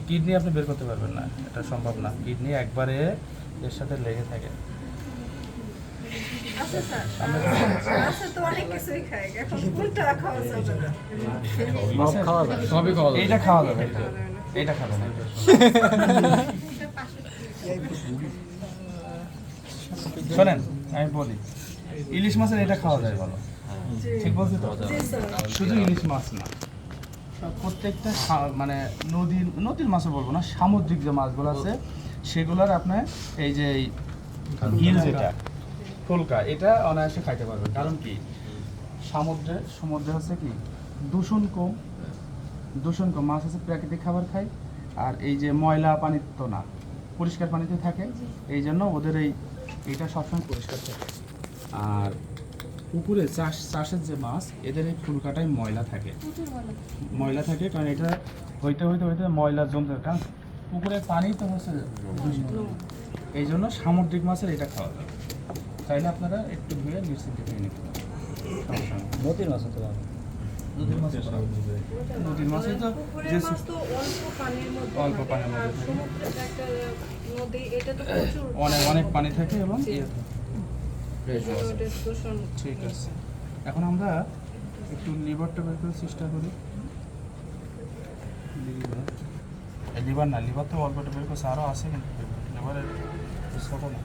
কিডনি আপনি বের করতে পারবেন না, এটা সম্ভব না। কিডনি একবারে এর সাথে লেগে থাকে। আচ্ছা স্যার আচ্ছা তো অনেক কিছুই খায় এখন কোনটা খাওয়া যাবে না সব খাওয়া যায়, সবই খাওয়া যায়। এইটা খাওয়া যাবে, এইটা খাবে না। শোনেন, আমি বলি, ইলিশ মাছের এটা খাওয়া যায় বলো, ঠিক বলছি তো? শুধু ইলিশ মাছ না, প্রত্যেকটা মানে নদীর মাছও বলবো না, সামুদ্রিক যে মাছগুলো আছে সেগুলোর আপনার এই যে গিল যেটা ফুলকা, এটা অনায়াসে খাইতে পারবেন। কারণ কি, সমুদ্রে হচ্ছে কি দূষণ কম, মাছ হচ্ছে প্রাকৃতিক খাবার খায়, আর এই যে ময়লা পানি তো না, পরিষ্কার পানিতে থাকে, এই জন্য ওদের এইটা সবসময় পরিষ্কার থাকে। আর পুকুরে চাষের যে মাছ, এদের এই ফুলকাটায় ময়লা থাকে, কারণ এটা হইতে ময়লা জমতে, কারণ পুকুরের পানি তো হচ্ছে দূষিত। এই জন্য সামুদ্রিক মাছের এটা খাওয়া যাবে, চাইলে আপনারা একটু ধুয়ে নিশ্চিন্তে খেয়ে নিতে পারেন, সমস্যা নেই। নদীর মাছ তো নদীর মাছে তো পুকুরের যে মাছ তো অল্প পানির মধ্যে অল্প থাকে, পানির মধ্যে আর থাকে। সমুদ্রের একটা নদী এটা তো প্রচুর অনেক পানি থাকে এবং ইয়ে থাকে। ওটা দূষণ ঠিক আছে, এখন আমরা একটু লিভারটা বের করার চেষ্টা করি। লিভার তো অল্পটা বের করছে, আরও আছে কিন্তু লিভারের ছোটো না।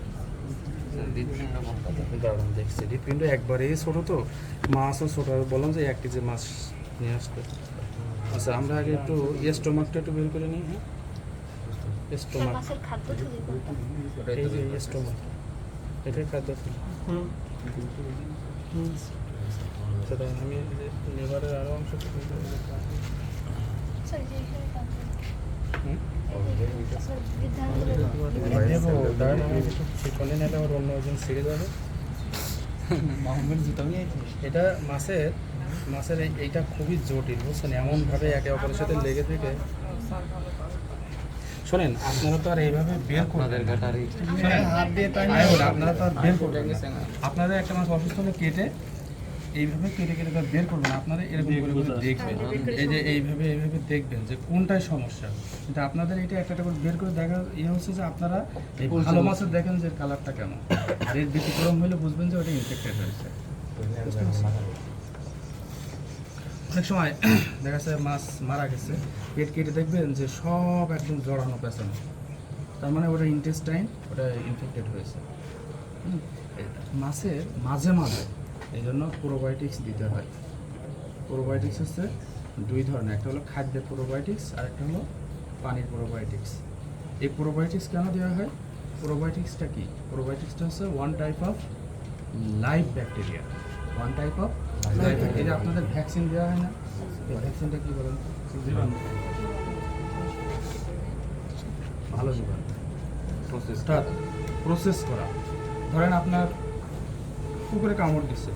হৃৎপিণ্ড কোনটা দারুণ দেখছি, হৃৎপিণ্ড একবারেই ছোটো, তো মাছও ছোটো। বললাম যে 1 কেজি মাছ নিয়ে আসতে। আচ্ছা, আমরা আগে একটু স্টোমাকটা একটু বের করে নিই। হ্যাঁ, স্টোমাক, এই যে স্টোমাক, এটাই খাদ্য থলি। সেটা আমি লিভারের আরও অংশ শিকলে নিলে আমার অন্য একজন ছিঁড়ে যাবে। এটা মাছের এইটা খুবই জটিল, বুঝছেন? এমনভাবে একে অপরের সাথে লেগে থেকে। শোনেন, আপনারা তো আর এইভাবে বের করবেন না। শোনেন, আপনারা তো আর বের করবেন না। আপনারা একটা মাছ অসুস্থ হলে কেটে এইভাবে কেটে কেটে তার বের করবেন, আপনারা এরকম করে করে দেখবেন, এই যে এইভাবে এইভাবে দেখবেন যে কোনটায় সমস্যা। কিন্তু আপনাদের এটা একটা একটা করে বের করে দেখা হচ্ছে যে আপনারা এই ভালো মাছের দেখেন যে কালারটা কেমন, আর এর ব্যতিক্রম হলে বুঝবেন যে ওটা ইনফেক্টেড হয়েছে। অনেক সময় দেখা যাচ্ছে মাছ মারা গেছে, পেট কেটে দেখবেন যে সব একদম জড়ানো পেছানো, তার মানে ওটা ইন্টেস্টাইন, ওটা ইনফেক্টেড হয়েছে। মাছের মাঝে মাঝে এই জন্য প্রোবায়োটিক্স দিতে হয়। প্রোবায়োটিক্স হচ্ছে দুই ধরনের, একটা হলো খাদ্যের প্রোবায়োটিক্স আর একটা হলো পানির প্রোবায়োটিক্স। এই প্রোবায়োটিক্স কেন দেওয়া হয়? প্রোবায়োটিক্সটা কি? প্রোবায়োটিক্সটা হচ্ছে one type of live bacteria, one type of live bacteria. আপনাদের ভ্যাকসিন দেওয়া হয় না? এই ভ্যাকসিনটা কী বলেন? জীবাণু, ভালো জীবাণু প্রসেস করা। ধরেন আপনার কুকুরে কামড় দিচ্ছে,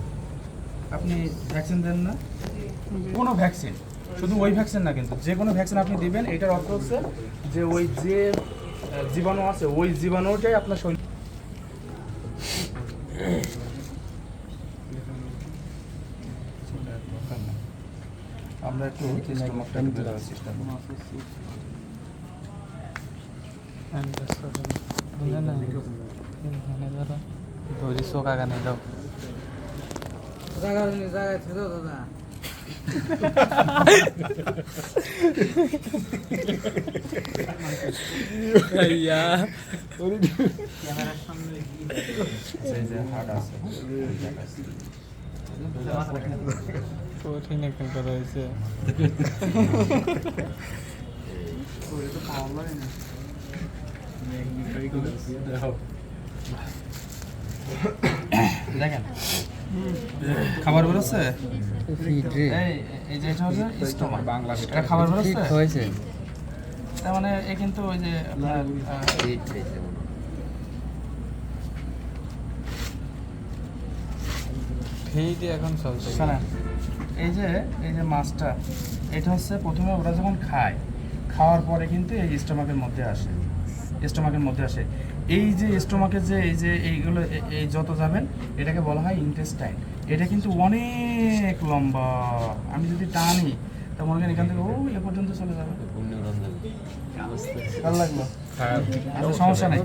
আপনি ভ্যাকসিন দেন না? কোনো ভ্যাকসিন, শুধু ওই ভ্যাকসিন না, কিন্তু যে কোনো ভ্যাকসিন আপনি দিবেন, এটার অর্থ হচ্ছে যে ওই যে জীবাণু আছে ওই জীবাণুটাই আপনার শরীর। আমরা একটু চেষ্টা চেষ্টা করি। ধরি চোখা কানে যাও জায়গায় ছিল দাদা। কঠিন একটা কথা হয়েছে। দেখেন খাবার বেরোচ্ছে, এই যে এটা হচ্ছে স্টোমাক, এটা খাবার বেরোচ্ছে হয়েছে তার মানে এ কিন্তু ওই যে আপনার ফিডই এখন চলছে। শোনেন, এই যে মাছটা, এটা হচ্ছে প্রথমে ওরা যখন খায়, খাওয়ার পরে কিন্তু এই স্টোমাকের মধ্যে আসে, স্টোমাকের মধ্যে আসে। এই যে স্টোমাকের যে এইগুলো এই যত যাবেন, এটাকে বলা হয় ইন্টেস্টাইন। এটা কিন্তু অনেক লম্বা, আমি যদি টানি তা মনে করেন এখান থেকে ও এ পর্যন্ত চলে যাবে। ভালো লাগলো? আচ্ছা, সমস্যা নেই,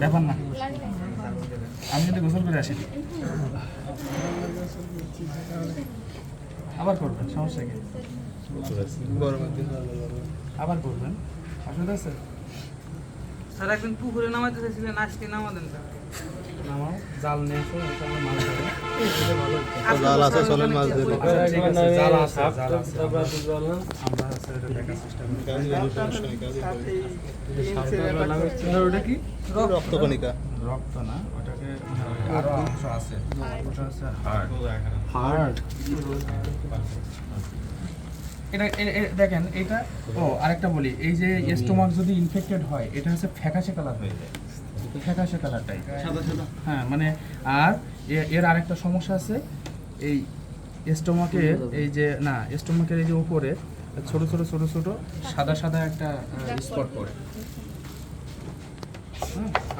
ব্যাপার না। আমি কিন্তু গোসল করে আসি, আবার করবেন, সমস্যা কি? আবার করবেন, অসুবিধা আছে? স্যার একদিন পুকুরে নামাইতে চাইছিলেন, আজকে নামা দেন স্যার। নামাও, জাল নিয়ে এসো, এটা আমার মাছ ধরে। জাল আছে, চলেন মাছ ধরি। আচ্ছা, ঠিক আছে, জাল আছে, জাল আছে। আমরা হচ্ছে এটা দেখার চেষ্টা করি। ওটা কি? রক্তকণিকা। রক্ত না, ওটাকে আরো অংশ আছে, ওটা হচ্ছে হার্ট। এটা দেখেন, এটা আরেকটা বলি, এই যে স্টোমাক যদি ইনফেক্টেড হয়, এটা হচ্ছে ফ্যাকাশে কালার হয়ে যায়, ফ্যাকাশে কালারটাই। হ্যাঁ, মানে আর এর আরেকটা সমস্যা আছে, এই স্টোমাকের এই যে স্টোমাকের এই যে উপরে ছোট ছোট ছোট ছোট সাদা সাদা একটা স্পট পড়ে,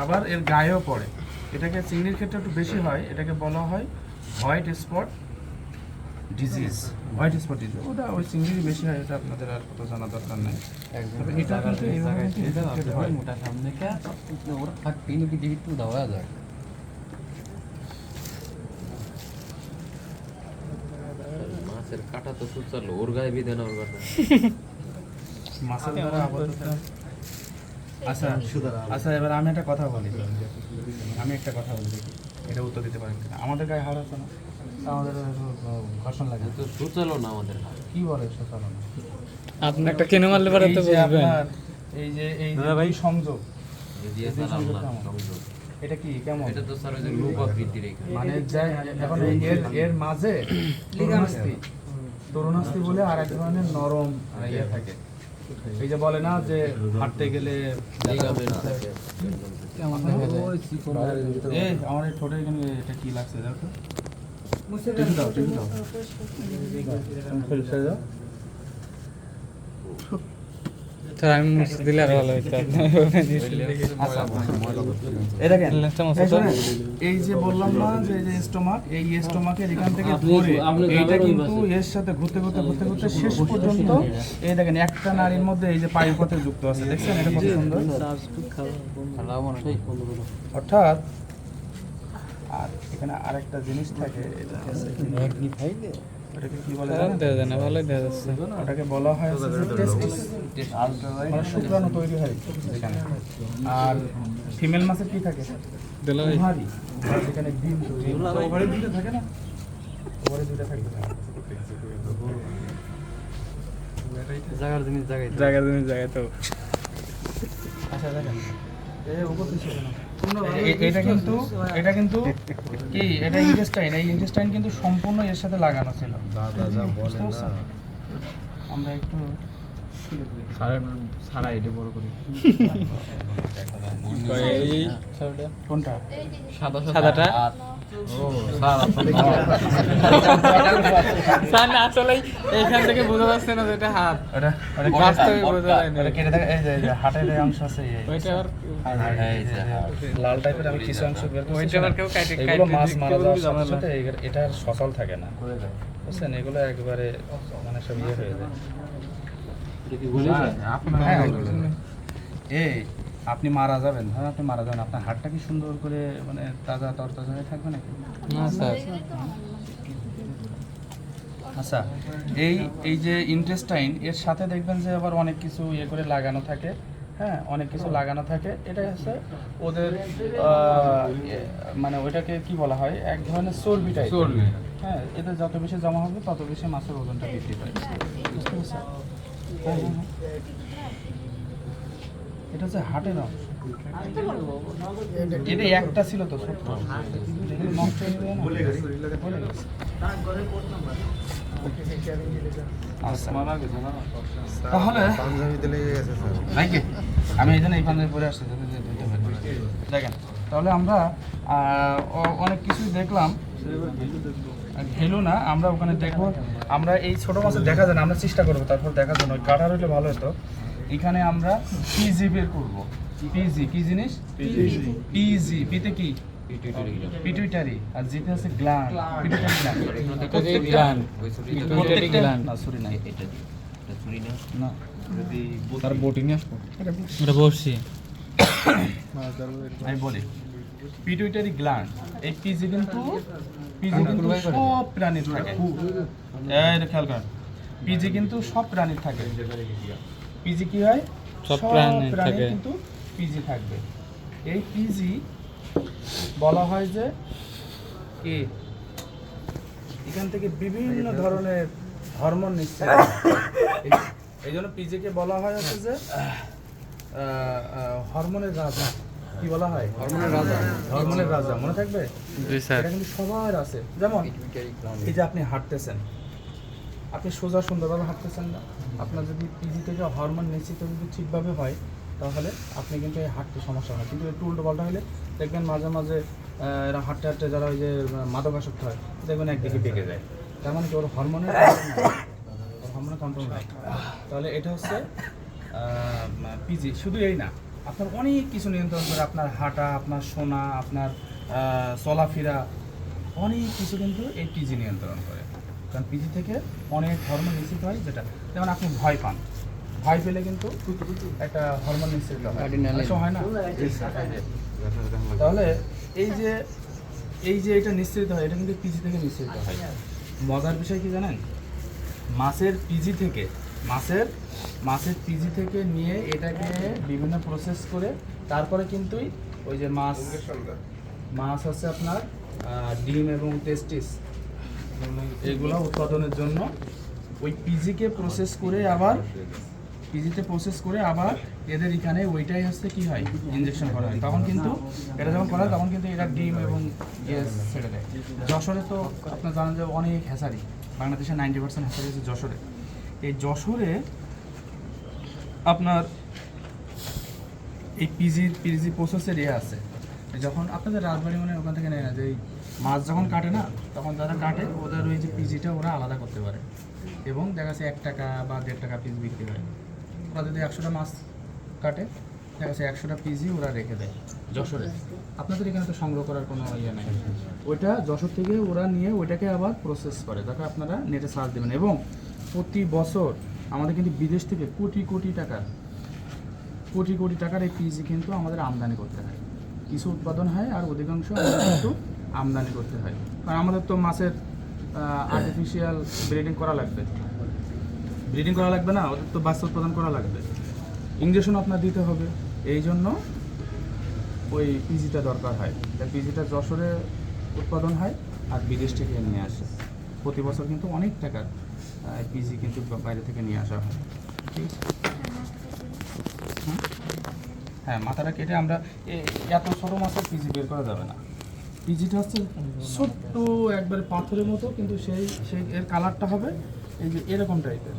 আবার এর গায়েও পড়ে। এটাকে চিংড়ির ক্ষেত্রে একটু বেশি হয়, এটাকে বলা হয় white spot disease. White spot disease, ওটা ওই চিংড়িরই বেশি হয়, এটা আপনাদের আর কত জানা দরকার নেই। তবে এটা কিন্তু এইভাবে কিন্তু infected হয়। মোটা সামনে কে ওরা থাক পিনু কি দিকে একটু দেওয়া যায়। মাছের কাটা তো সুচালো, ওর গায়ে বিধে না ওর কথা। মাছের দ্বারা আপাতত। আচ্ছা আচ্ছা, এবার আমি একটা কথা বলি, দেখি এটা উত্তর দিতে পারেন কিনা। আমাদের গায়ে হাড় আছে না, আমাদের ঘর্ষণ লাগে তো সুচালো না আমাদের হাত। কি বলে সকাল না? আপনি একটা কিনে মারলে পরে তো বুঝবেন। এই যে ভাই সংযোগ, এই দিয়ে স্যার আমরা সংযোগ। এটা কি কেমন? এটা তো স্যার ওই যে লুপ বৃদ্ধির এখানে। মানে এখন এর মাঝে তরুণাস্থি বলে আর এক ধরনের নরম ইয়ে থাকে। এই যে বলে না যে হাঁটতে গেলে লিগামেন্ট থাকে। কেমন দেখা যায়? এই আমার এই ঠোঁটের এখানে এটা কি লাগছে দেখো, মুছে টিপে দাও ফেলছে দাও। স্যার আমি মুছে দিলে আর ভালো হতো আপনি আচ্ছা এই দেখেন লেন্সটা মুছে এই দাও। শোনেন, এই যে বললাম না যে এই যে স্টোমাক, এই স্টোমাকের এখান থেকে ধরে এইটা কিন্তু এর সাথে ঘুরতে ঘুরতে ঘুরতে ঘুরতে শেষ পর্যন্ত এই দেখেন একটা নারীর মধ্যে এই যে পায়ের পথে যুক্ত আছে, দেখছেন এটা কত সুন্দর। অর্থাৎ আর এখানে আরেকটা জিনিস থাকে, এটা হচ্ছে এটাকে কি বলে খারাপ জানেন? দেওয়া যায় না, ভালোই দেওয়া যাচ্ছে। ওটাকে বলা হয় হচ্ছে যে testis। মানে শুক্রাণু তৈরি হয় এখানে। আর ফিমেল মাছের কি থাকে? দিলো ভাই। ওভারি, যেখানে ডিম তৈরি হয়। তো ওভারি দুটো থাকে না? ওভারি দুটো থাকবে। জায়গার জিনিস তো আচ্ছা দেখেন, এটা কিন্তু কি, এটা ইন্টেস্টাইন, এই ইন্টেস্টাইন কিন্তু সম্পূর্ণ এর সাথে লাগানো ছিল। বুঝতে পারছেন? আমরা একটু এই কোনটা? সাদাটা স্যার না আসলে এইখান থেকে বোঝা যাচ্ছে না যে এটা হাত, ওটা বাস্তবে বোঝা যায় না। ওটা কেটে দেখে, এই যে হাটের এই অংশ আছে, এই ওইটা আবার লাল টাইপের আমি কিছু অংশ বের করছি। ওইটা আবার কেউ কাটে এগুলো মাছ দিক মারা কেবল যাওয়ার ঝামেলা। সাথে সাথে এটা আর সচল থাকে না, বুঝছেন? এগুলো একবারে মানে সব ইয়ে হয়ে যায়। হ্যাঁ, এই আপনি মারা যাবেন, হ্যাঁ আপনি মারা যাবেন, আপনার হাড়টা কি সুন্দর করে মানে তাজা তরতাজা হয়ে থাকবে নাকি? না স্যার আচ্ছা, এই যে ইন্টেস্টাইন, এর সাথে দেখবেন যে আবার অনেক কিছু ইয়ে করে লাগানো থাকে, হ্যাঁ অনেক কিছু লাগানো থাকে। এটা হচ্ছে ওদের মানে ওইটাকে কি বলা হয়, এক ধরনের চর্বি টাইপ। হ্যাঁ, এতে যত বেশি জমা হবে তত বেশি মাছের ওজনটা বৃদ্ধি পায়। বুঝতে পারছেন? হ্যাঁ, হ্যাঁ, হ্যাঁ। এটা হচ্ছে হাটের অংশ। এটা একটা ছিল তো ছোট্ট, এগুলো নষ্ট হয়ে যাবে না? ভুলে গেছে। আচ্ছা। তাহলে পাঞ্জাবিতে লেগে গেছে স্যার। নাকি আমি এই জন্য এই পাঞ্জাবি পরে আসছি যাতে ধুতে পারি। দেখেন, তাহলে আমরা অনেক কিছুই দেখলাম, ঘেলু না, আমরা ওখানে দেখবো। আমরা এই ছোট মাছের দেখা যায় না, আমরা চেষ্টা করবো তারপর দেখার জন্য। ওই কাটার হইলে ভালো হতো। এখানে আমরা পিজি বের করবো। পিজি কি জিনিস? পিজি, পিতে কি? পিটুইটারি, আর জিতে হচ্ছে gland. Pituitary gland, pituitary gland না সরি না, না তার বোটিং আসবো ওটা বসছি আমি বলি পিটুইটারি গ্ল্যান্ড, এই পিজি কিন্তু সব প্রাণীর থাকে। এই খেয়াল করেন, পিজি কিন্তু সব প্রাণীর থাকে। পিজি কি হয়? সব প্রাণীর থাকে। কিন্তু পিজি থাকবে। এই পিজি বলা হয় যে কি, এখান থেকে বিভিন্ন ধরনের হরমোন নিচ্ছে। এই জন্য পিজিকে বলা হয় হচ্ছে যে হরমোনের রাজা। কি বলা হয়? হরমোনের রাজা, মনে থাকবে? জি স্যার এটা কিন্তু সবার আছে। যেমন এই যে আপনি হাঁটতেছেন, আপনি সোজা সুন্দরভাবে হাঁটতেছেন না, আপনার যদি পিজি থেকে হরমোন নিশ্চিত যদি ঠিকভাবে হয় তাহলে আপনি কিন্তু এই হাঁটতে সমস্যা হয়। কিন্তু একটু উল্টো পাল্টা হলে দেখবেন মাঝে মাঝে এরা হাঁটতে হাঁটতে যারা ওই যে মাদকাসক্ত হয় দেখবেন একদিকে বেঁকে যায়। তার মানে কি ওর হরমোনের কন্ট্রোল নাই। তাহলে এটা হচ্ছে পিজি। শুধু এই না, আপনার অনেক কিছু নিয়ন্ত্রণ করে, আপনার হাঁটা, আপনার শোনা, আপনার চলাফেরা, অনেক কিছু কিন্তু এই পিজি নিয়ন্ত্রণ করে। কারণ পিজি থেকে অনেক হরমোন নিশ্চিত হয়। যেটা যেমন আপনি ভয় পান, ভয় পেলে কিন্তু একটা হরমোন নিশ্চিত হয়, অনেক সময় হয় না? তাহলে এই যে এটা নিশ্চিত হয়, এটা কিন্তু পিজি থেকে নিশ্চিত হয়। মজার বিষয় কি জানেন? মাছের পিজি থেকে নিয়ে এটাকে বিভিন্ন প্রসেস করে তারপরে কিন্তু ওই যে মাছ হচ্ছে আপনার ডিম এবং টেস্টিস এগুলো উৎপাদনের জন্য ওই পিজিকে প্রসেস করে আবার এদের এখানে ওইটাই হচ্ছে কি হয়, ইনজেকশন করা হয়। তখন কিন্তু এটা যখন করা হয় তখন কিন্তু এটা ডিম এবং গ্যাস ছেড়ে দেয়। যশোরে তো আপনার জানেন যে অনেক হ্যাচারি, বাংলাদেশের 90% হ্যাচারি হচ্ছে যশোরে। এই যশোরে আপনার এই পিজি প্রসেসের আছে। যখন আপনাদের রাজবাড়ি মানে ওখান থেকে নেয় না, যে এই মাছ যখন কাটে না, তখন যারা কাটে ওদের ওই যে পিজিটা ওরা আলাদা করতে পারে এবং দেখা যাচ্ছে 1 টাকা বা 1.5 টাকা পিস বিক্রি করে। ওরা যদি 100টা মাছ কাটে দেখা যাচ্ছে 100টা পিসই ওরা রেখে দেয় যশোরে। আপনাদের এখানে তো সংগ্রহ করার কোনো ইয়ে নেই, ওইটা যশোর থেকে ওরা নিয়ে ওইটাকে আবার প্রসেস করে, তাকে আপনারা নেটে সার্চ দেবেন। এবং প্রতি বছর আমাদের কিন্তু বিদেশ থেকে কোটি কোটি টাকার এই পিজি কিন্তু আমাদের আমদানি করতে হয়, কিছু উৎপাদন হয় আর অধিকাংশ আমাদের কিন্তু আমদানি করতে হয়, কারণ আমাদের তো মাছের আর্টিফিশিয়াল ব্রিডিং করা লাগবে না, ওদের তো বাচ্চা উৎপাদন করা লাগবে, ইঞ্জেকশন আপনার দিতে হবে, এই জন্য ওই পিজিটা দরকার হয়। তাই পিজিটা যশোরে উৎপাদন হয় আর বিদেশ থেকে নিয়ে আসে। প্রতি বছর কিন্তু অনেক টাকার পিজি কিন্তু বাইরে থেকে নিয়ে আসা হয়, ঠিক আছে? হ্যাঁ, মাথাটা কেটে আমরা এত ছোটো মাছের পিজি বের করা যাবে না। পিজিটা হচ্ছে ছোট্ট একবারে পাথরের মতো, কিন্তু সেই এর কালারটা হবে এই যে এরকম টাইপের,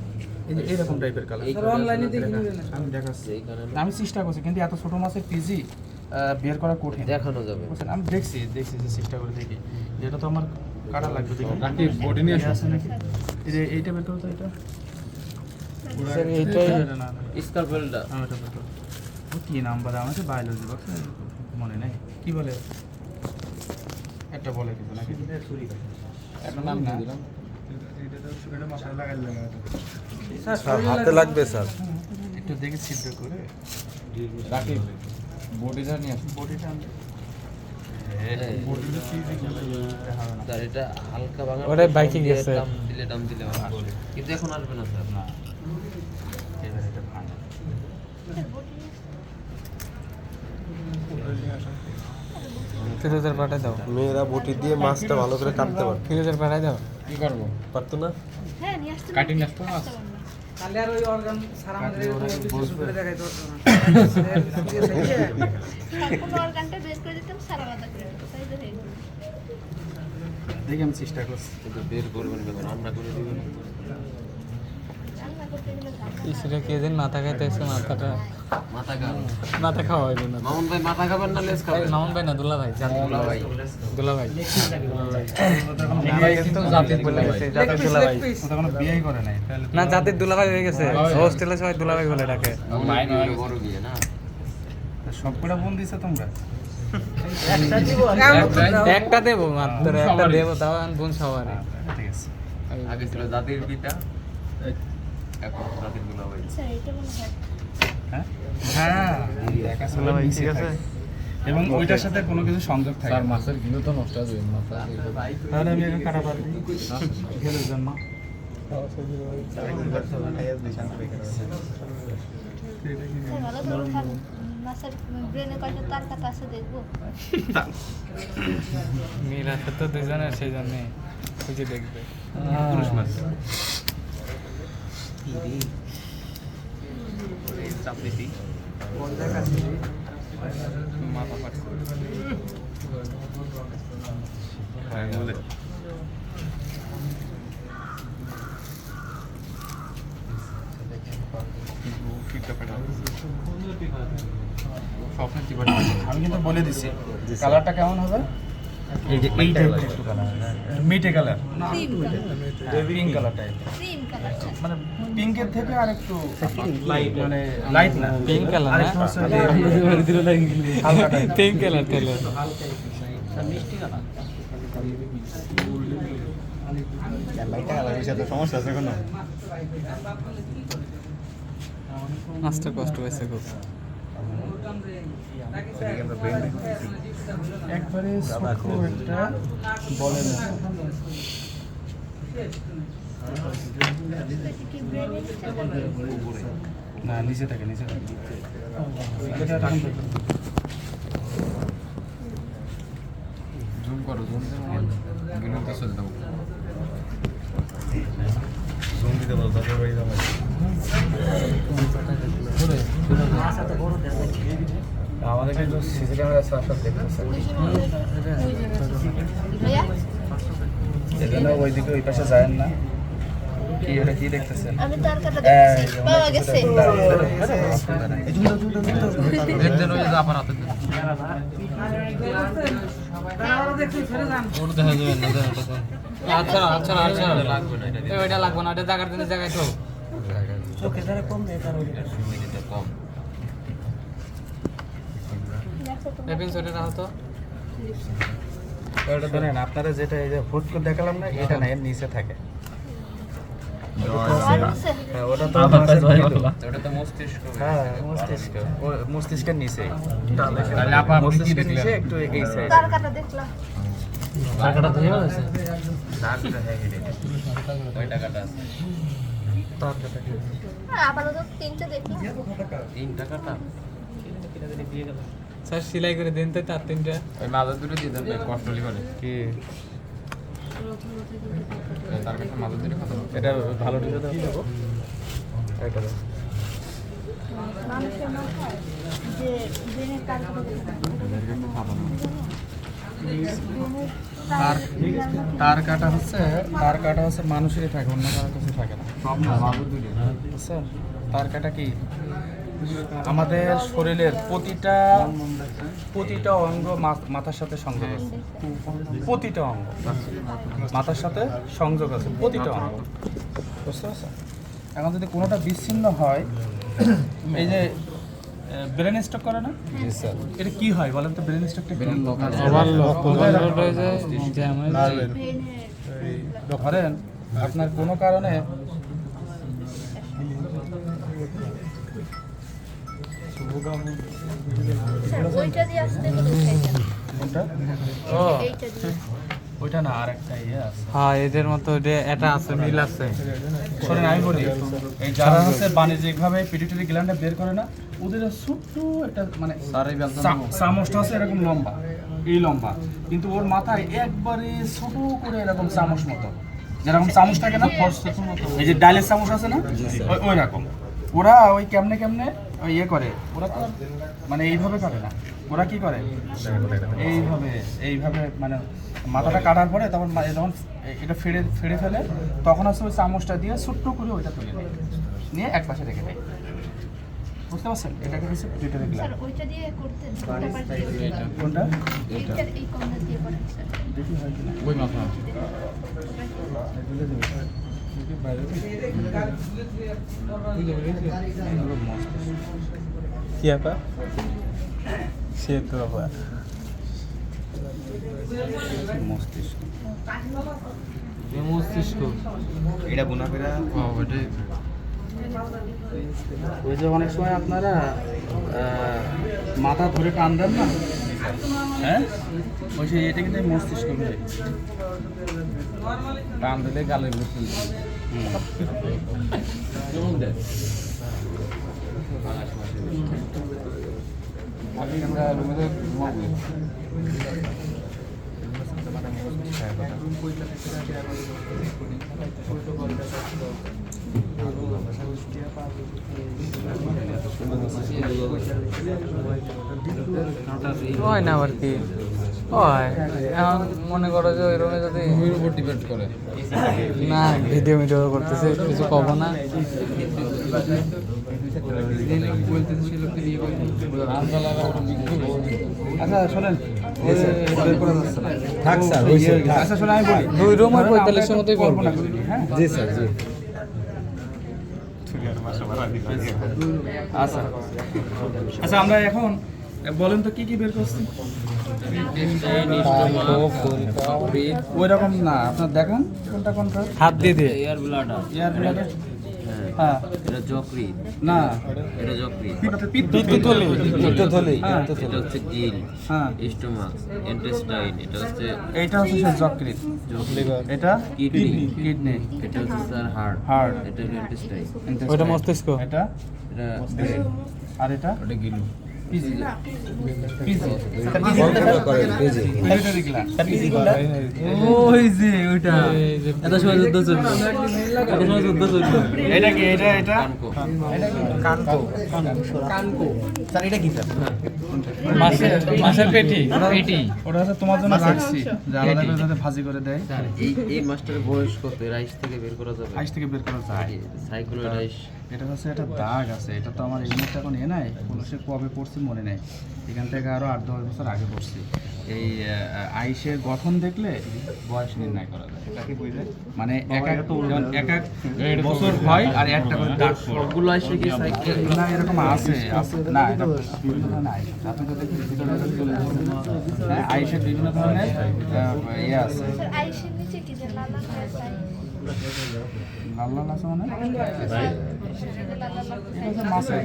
এরকম টাইপের কালার। অনলাইনে দেখে নেবেন না। আমি দেখাচ্ছি, এইখানে আমি চেষ্টা করছি, কিন্তু এত ছোটো মাছের পিজি বের করা কঠিন। দেখানো যাবে। বুঝছেন, আমি দেখছি যে চেষ্টা করে দেখি, এটা তো আমার কাটা লাগবে, দেখি রাকিব বডি নিয়ে আসো। আছে নাকি। এই যে এইটা বের করো তো, এটা স্যার এইটাই না স্কারপেলটা ওটা বের করো। ও কি নাম বলে আমাকে, বায়োলজি বক্সে মনে নেই কি বলে, একটা বলে কিছু নাকি একটা নাম দিয়ে দিলাম। স্যার হাতে লাগবে স্যার। একটু দেখে সিদ্ধ করে রাকিব বডিটা নিয়ে আসো। বডিটা স্যার এটা হালকা ভাঙা ওটাই biking গেছে। দাম দিলে হবে। কিন্তু এখন আসবে না স্যার। না এবার এটা ভাঙা ফিরোজের পাঠায় দাও, মেয়েরা বটি দিয়ে মাছটা ভালো করে কাটতে পারে, ফিরোজের পাঠায় দাও। কি করবো? পারতো না? হ্যাঁ নিয়ে আসতে কাটিং আসতো মাছ। তাহলে আর ওই অর্গান সারা আমাদের করে দেখাইতে পারতো না। সম্পূর্ণ অর্গানটা বের করে দিতাম সারা বাতা করে দিতাম, তাই তো হয়ে গেল। দেখি আমি চেষ্টা করছি। কিন্তু বের করবেন কেন? রান্না করে দিবেন। রান্না করতে গেলে ঝামেলা। ইসরে কে দিন মাথা খাইতে এসে মাথাটা মাথা খান। মাথা খাওয়া হইল না। মামুন ভাই মাথা খাবেন না লেজ খাবেন? মামুন ভাই না, দুলা ভাই। দুলা ভাই। দুলা ভাই। কিন্তু জাতির দুলা ভাই। Leg piece, leg piece. ওটা কোনো বিয়েই করে নাই তাহলে না, জাতির দুলা ভাই হয়ে গেছে। হোস্টেলে সবাই দুলা ভাই বলে ডাকে। বড় বিয়ে না? সবকটা বোন দিছে তোমরা? একটা দেবো মাত্র, একটা দেবো, তাও বোন সবারই। ঠিক আছে। আগে ছিল জাতির পিতা, এখন জাতির দুলা ভাই। স্যার এটা মনে হয় হ্যাঁ হ্যাঁ, দেখা ছিল ঠিক আছে। এবং ওইটার সাথে কোনো কিছু সংযোগ থাকে স্যার না। মাছের ঘিও তো নষ্ট হয়ে যাবে মাথা। তাহলে আমি এখন কাটা পারবি গেলের জন্য। স্যার ভালো করে খান। মাছের ব্রেনে কয়টা তার কাটা আছে দেখবো। মিল আছে তো দুজনের, সেই জন্যে খুঁজে দেখবে। পুরুষ মাছ। মাথা পাচ্ছে। আমি কিন্তু বলে দিছি কালারটা কেমন হবে, এই যে এই টাইপের একটু কালার, মিটে colour, pink colour type, cream কালারটা। মানে পিঙ্কের থেকে আর একটু লাইট, মানে লাইট না পিঙ্ক কালার না? আরেকটু হচ্ছে হালকা টাইপ। পিঙ্ক কালার তাহলে। সমস্যা আছে কোনো? মাছটা কষ্ট হয়েছে খুব। একবারে ছোট একটা বলের মতো। এটা কি ব্রেনে না, নিচে থাকে, নিচে থাকে। এটা টান করতে হবে। জুম করো, জুম গেলে তো চলে যাবো। জুম দিতে বলো, তারপর বাড়ি যাবো। আমাদের কিন্তু সিসি ক্যামেরা সব দেখতেছে, ভাইয়া এজন্য ওইদিকে ওই পাশে যায় না। কি ওটা কি দেখতেছেন? আমি তার কাটা দেখতেছি, পাওয়া গেছে। দেখতেন ওই যে আপনার হাতে দেন। তারা দেখছি ছেড়ে যান। ওর দেখা যাবে না, দেখা যাবে। আচ্ছা আচ্ছা আচ্ছা, লাগবে না এটা। ওইটা লাগবে না, এটা জায়গার দিনে জায়গায় তো। চোখে দ্বারা কম দেয় তার ওইটা হিউমিডিটি কম। রেপিং সোয়েটার হতো শোনেন আপনারা যেটা এই যে হুট করে দেখালাম না, এটা না, এর নিচে থাকে। হ্যাঁ, ওটা তো মাছের কিলো। ওটা তো মস্তিষ্ক। হ্যাঁ, মস্তিষ্ক। ও মস্তিষ্কের নিচে। তাহলে আপা আপনি কি মস্তিষ্কের দেখলেন? নিচে একটু এই সাইড। তার কাটা দেখলাম। টাকাটা ধরে আছে নার্ভটা হ্যাঁ ওই টাকাটা আছে। আপাতত 3টে দেখলাম। 3 টাকাটা স্যার সেলাই করে দেন তো তার 3টা ওই মাদুর দুটো দিয়ে দেন ভাই, কষ্ট হলে করে কি তার কাছে মাদুর দুটো কত এটা ভালো দিলে তো দেবো। এটা দাও। মানুষের মাথায় যে ব্রেনের কাজ তার কাটা হচ্ছে মানুষেরই থাকে, অন্য কারো কাছে থাকে না। সব না মাদুর দুটো বুঝছেন? তার কাটা কি আমাদের শরীরের প্রতিটা অঙ্গ মাথার সাথে সংযোগ আছে। প্রতিটা অঙ্গ মাথার সাথে সংযোগ আছে, প্রতিটা অঙ্গ। বুঝতে পারছেন? এখন যদি কোনোটা বিচ্ছিন্ন হয়, এই যে ব্রেন স্ট্রোক করে না, এটা কি হয় বলেন তো? ব্রেন স্ট্রোকটা কি? ওভারলোড হয়ে যায় জ্যাম হয়ে যায় ধরেন আপনার কোনো কারণে ওইটা দিয়ে আসতে গেলে উঠাইতেন। কোনটা? ও এইটা দিয়ে। ওইটা না, আর একটা ইয়ে আছে। হ্যাঁ এদের মতো এটা আছে মিল আছে শোনেন আমি বলি, এই যারা হচ্ছে বাণিজ্যিকভাবে পিটিটরি গ্ল্যান্ডটা বের করে না, ওদের ছোট্ট একটা মানে চামচটা আছে এরকম লম্বা, এই লম্বা, কিন্তু ওর মাথায় একবারে ছোট করে এরকম চামচ মতো, যেরকম চামচ থাকে না, এই যে ডালের চামচ আছে না, ওই রকম। ওরা ওই কেমনে ওই ইয়ে করে, ওরা তো আর মানে এইভাবে করে না, ওরা কি করে এইভাবে মানে মাথাটা কাটার পরে তখন যখন এটা ফেড়ে ফেলে, তখন হচ্ছে ওই চামচটা দিয়ে ছোট্ট করে ওইটা তুলে দেয়, নিয়ে এক পাশে রেখে দেয়। বুঝতে পারছেন? এটাকে হচ্ছে পিটুইটারি স্যার গ্ল্যান্ড। ওইটা দিয়ে করতেন ওটা পারতেন। কোনটা এইটা এই কমটা দিয়ে করেন স্যার। দেখি হয় কিনা। ওই মাথা তুলে দেবে। দেখি বাইরে কি আপা? সে তো আপা মস্তিষ্ক। মস্তিষ্ক এটা গুণা করে ওইটাই ওই যে অনেক সময় আপনারা মাথা ধরে টান দেন না, হ্যাঁ, ওই যে এটা কিন্তু মস্তিষ্ক ভাই, টান দিলে গালে বুঝতে আমরা রুমে ঘুমাবো হয় না আর কি হয়। এখন মনে করো যে ওই রুমে যদি ওর উপর ডিপেন্ড করে না ভিডিও করতেছে কিছু কব না আচ্ছা শোনেন, থাক স্যার, আচ্ছা শোনেন আমি বলি, 2 রুম আর ধরেন আমরা 45 মতোই পড়বে। কল্পনা করি, হ্যাঁ, জি স্যার, জি। আচ্ছা আচ্ছা আমরা এখন বলেন তো কি কি বের করছি? ওই রকম না, আপনার দেখান কোনটা হাত দিয়ে দিয়ে এয়ার ব্লাডার, এয়ার ব্লাডার। হ্যাঁ, এটা যকৃৎ, না, এটা যকৃৎ, পিত্তথলি। হ্যাঁ, এটা হচ্ছে গিল, হ্যাঁ, স্টোমাক, ইন্টেস্টাইন, এটা হচ্ছে এইটা হচ্ছে সে যকৃৎ, এটা কিডনি, কিডনি, এটা হচ্ছে স্যার হার্ট, হার্ট, এটা হলো ইন্টেস্টাইন, ওইটা মস্তিষ্ক এটা এটা ব্রেন, আর এটা ওটা গিলু পিজি, ওই যে ওইটা এত সময় যুদ্ধ চললো এটা কি? এটা কানকো, স্যার এটা কি স্যার? মাছের পেটি ওটা হচ্ছে তোমার জন্য রাখছি, যে আলাদা করে যাতে ভাজি করে দেয়, এই মাছটার বয়স কত? রাইস থেকে বের করা যাবে, আইস থেকে বের করা যায়। সাইক্লোরাইস এটা হচ্ছে একটা দাগ আছে, এটা তো আমার এই মুহূর্তে এখন নাই, কোনো সে কবে পড়ছি মনে নেই, এখান থেকে আরও 8-10 বছর আগে পড়ছি। এই আইসের গঠন দেখলে বয়স নির্ণয় করা যায়। এটাকে বুঝলেন মানে এক এক বছর হয় আর একটা করে দাগ পড়ে। সবগুলো এসে কি সাইকেল না এরকম আছে না, এটা বিভিন্ন ধরনের আইস আছে। আপনি তো দেখুন ভিতরে চলে যাচ্ছেন, হ্যাঁ আইসের বিভিন্ন ধরনের ইয়ে আছে। স্যার আইসের নিচে কি যে লাল লাল হয়ে যায়? লাল লাল আছে মানে এটা হচ্ছে মাছের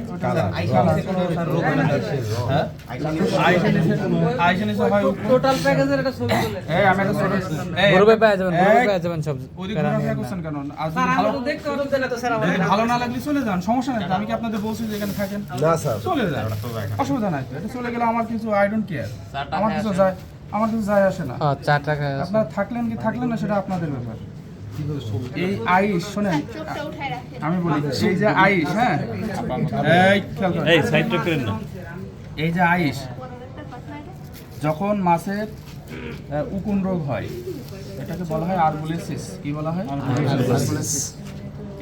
টোটাল প্যাকেজের একটা ছবি তোলে ভালো না লাগলে চলে যান, সমস্যা নাই তো। আমি কি আপনাদের বলছি যে এখানে থাকেন? চলে যান, অসুবিধা নাই তো। এটা চলে গেলে আমার কিছু আই ডোন্ট কেয়ার, আমার কিছু যায় আসে না। 4 টাকা আপনারা থাকলেন কি থাকলেন না সেটা আপনাদের ব্যাপার। এই আইস শোনেন চোখটা উঠায় রাখেন। আমি বলি, এই যে আইস, হ্যাঁ এই খেয়াল করেন, এই যে আইস যখন মাছের উকুন রোগ হয় এটাকে বলা হয় আরবুলেসিস। কি বলা হয়? আরবুলেসিস।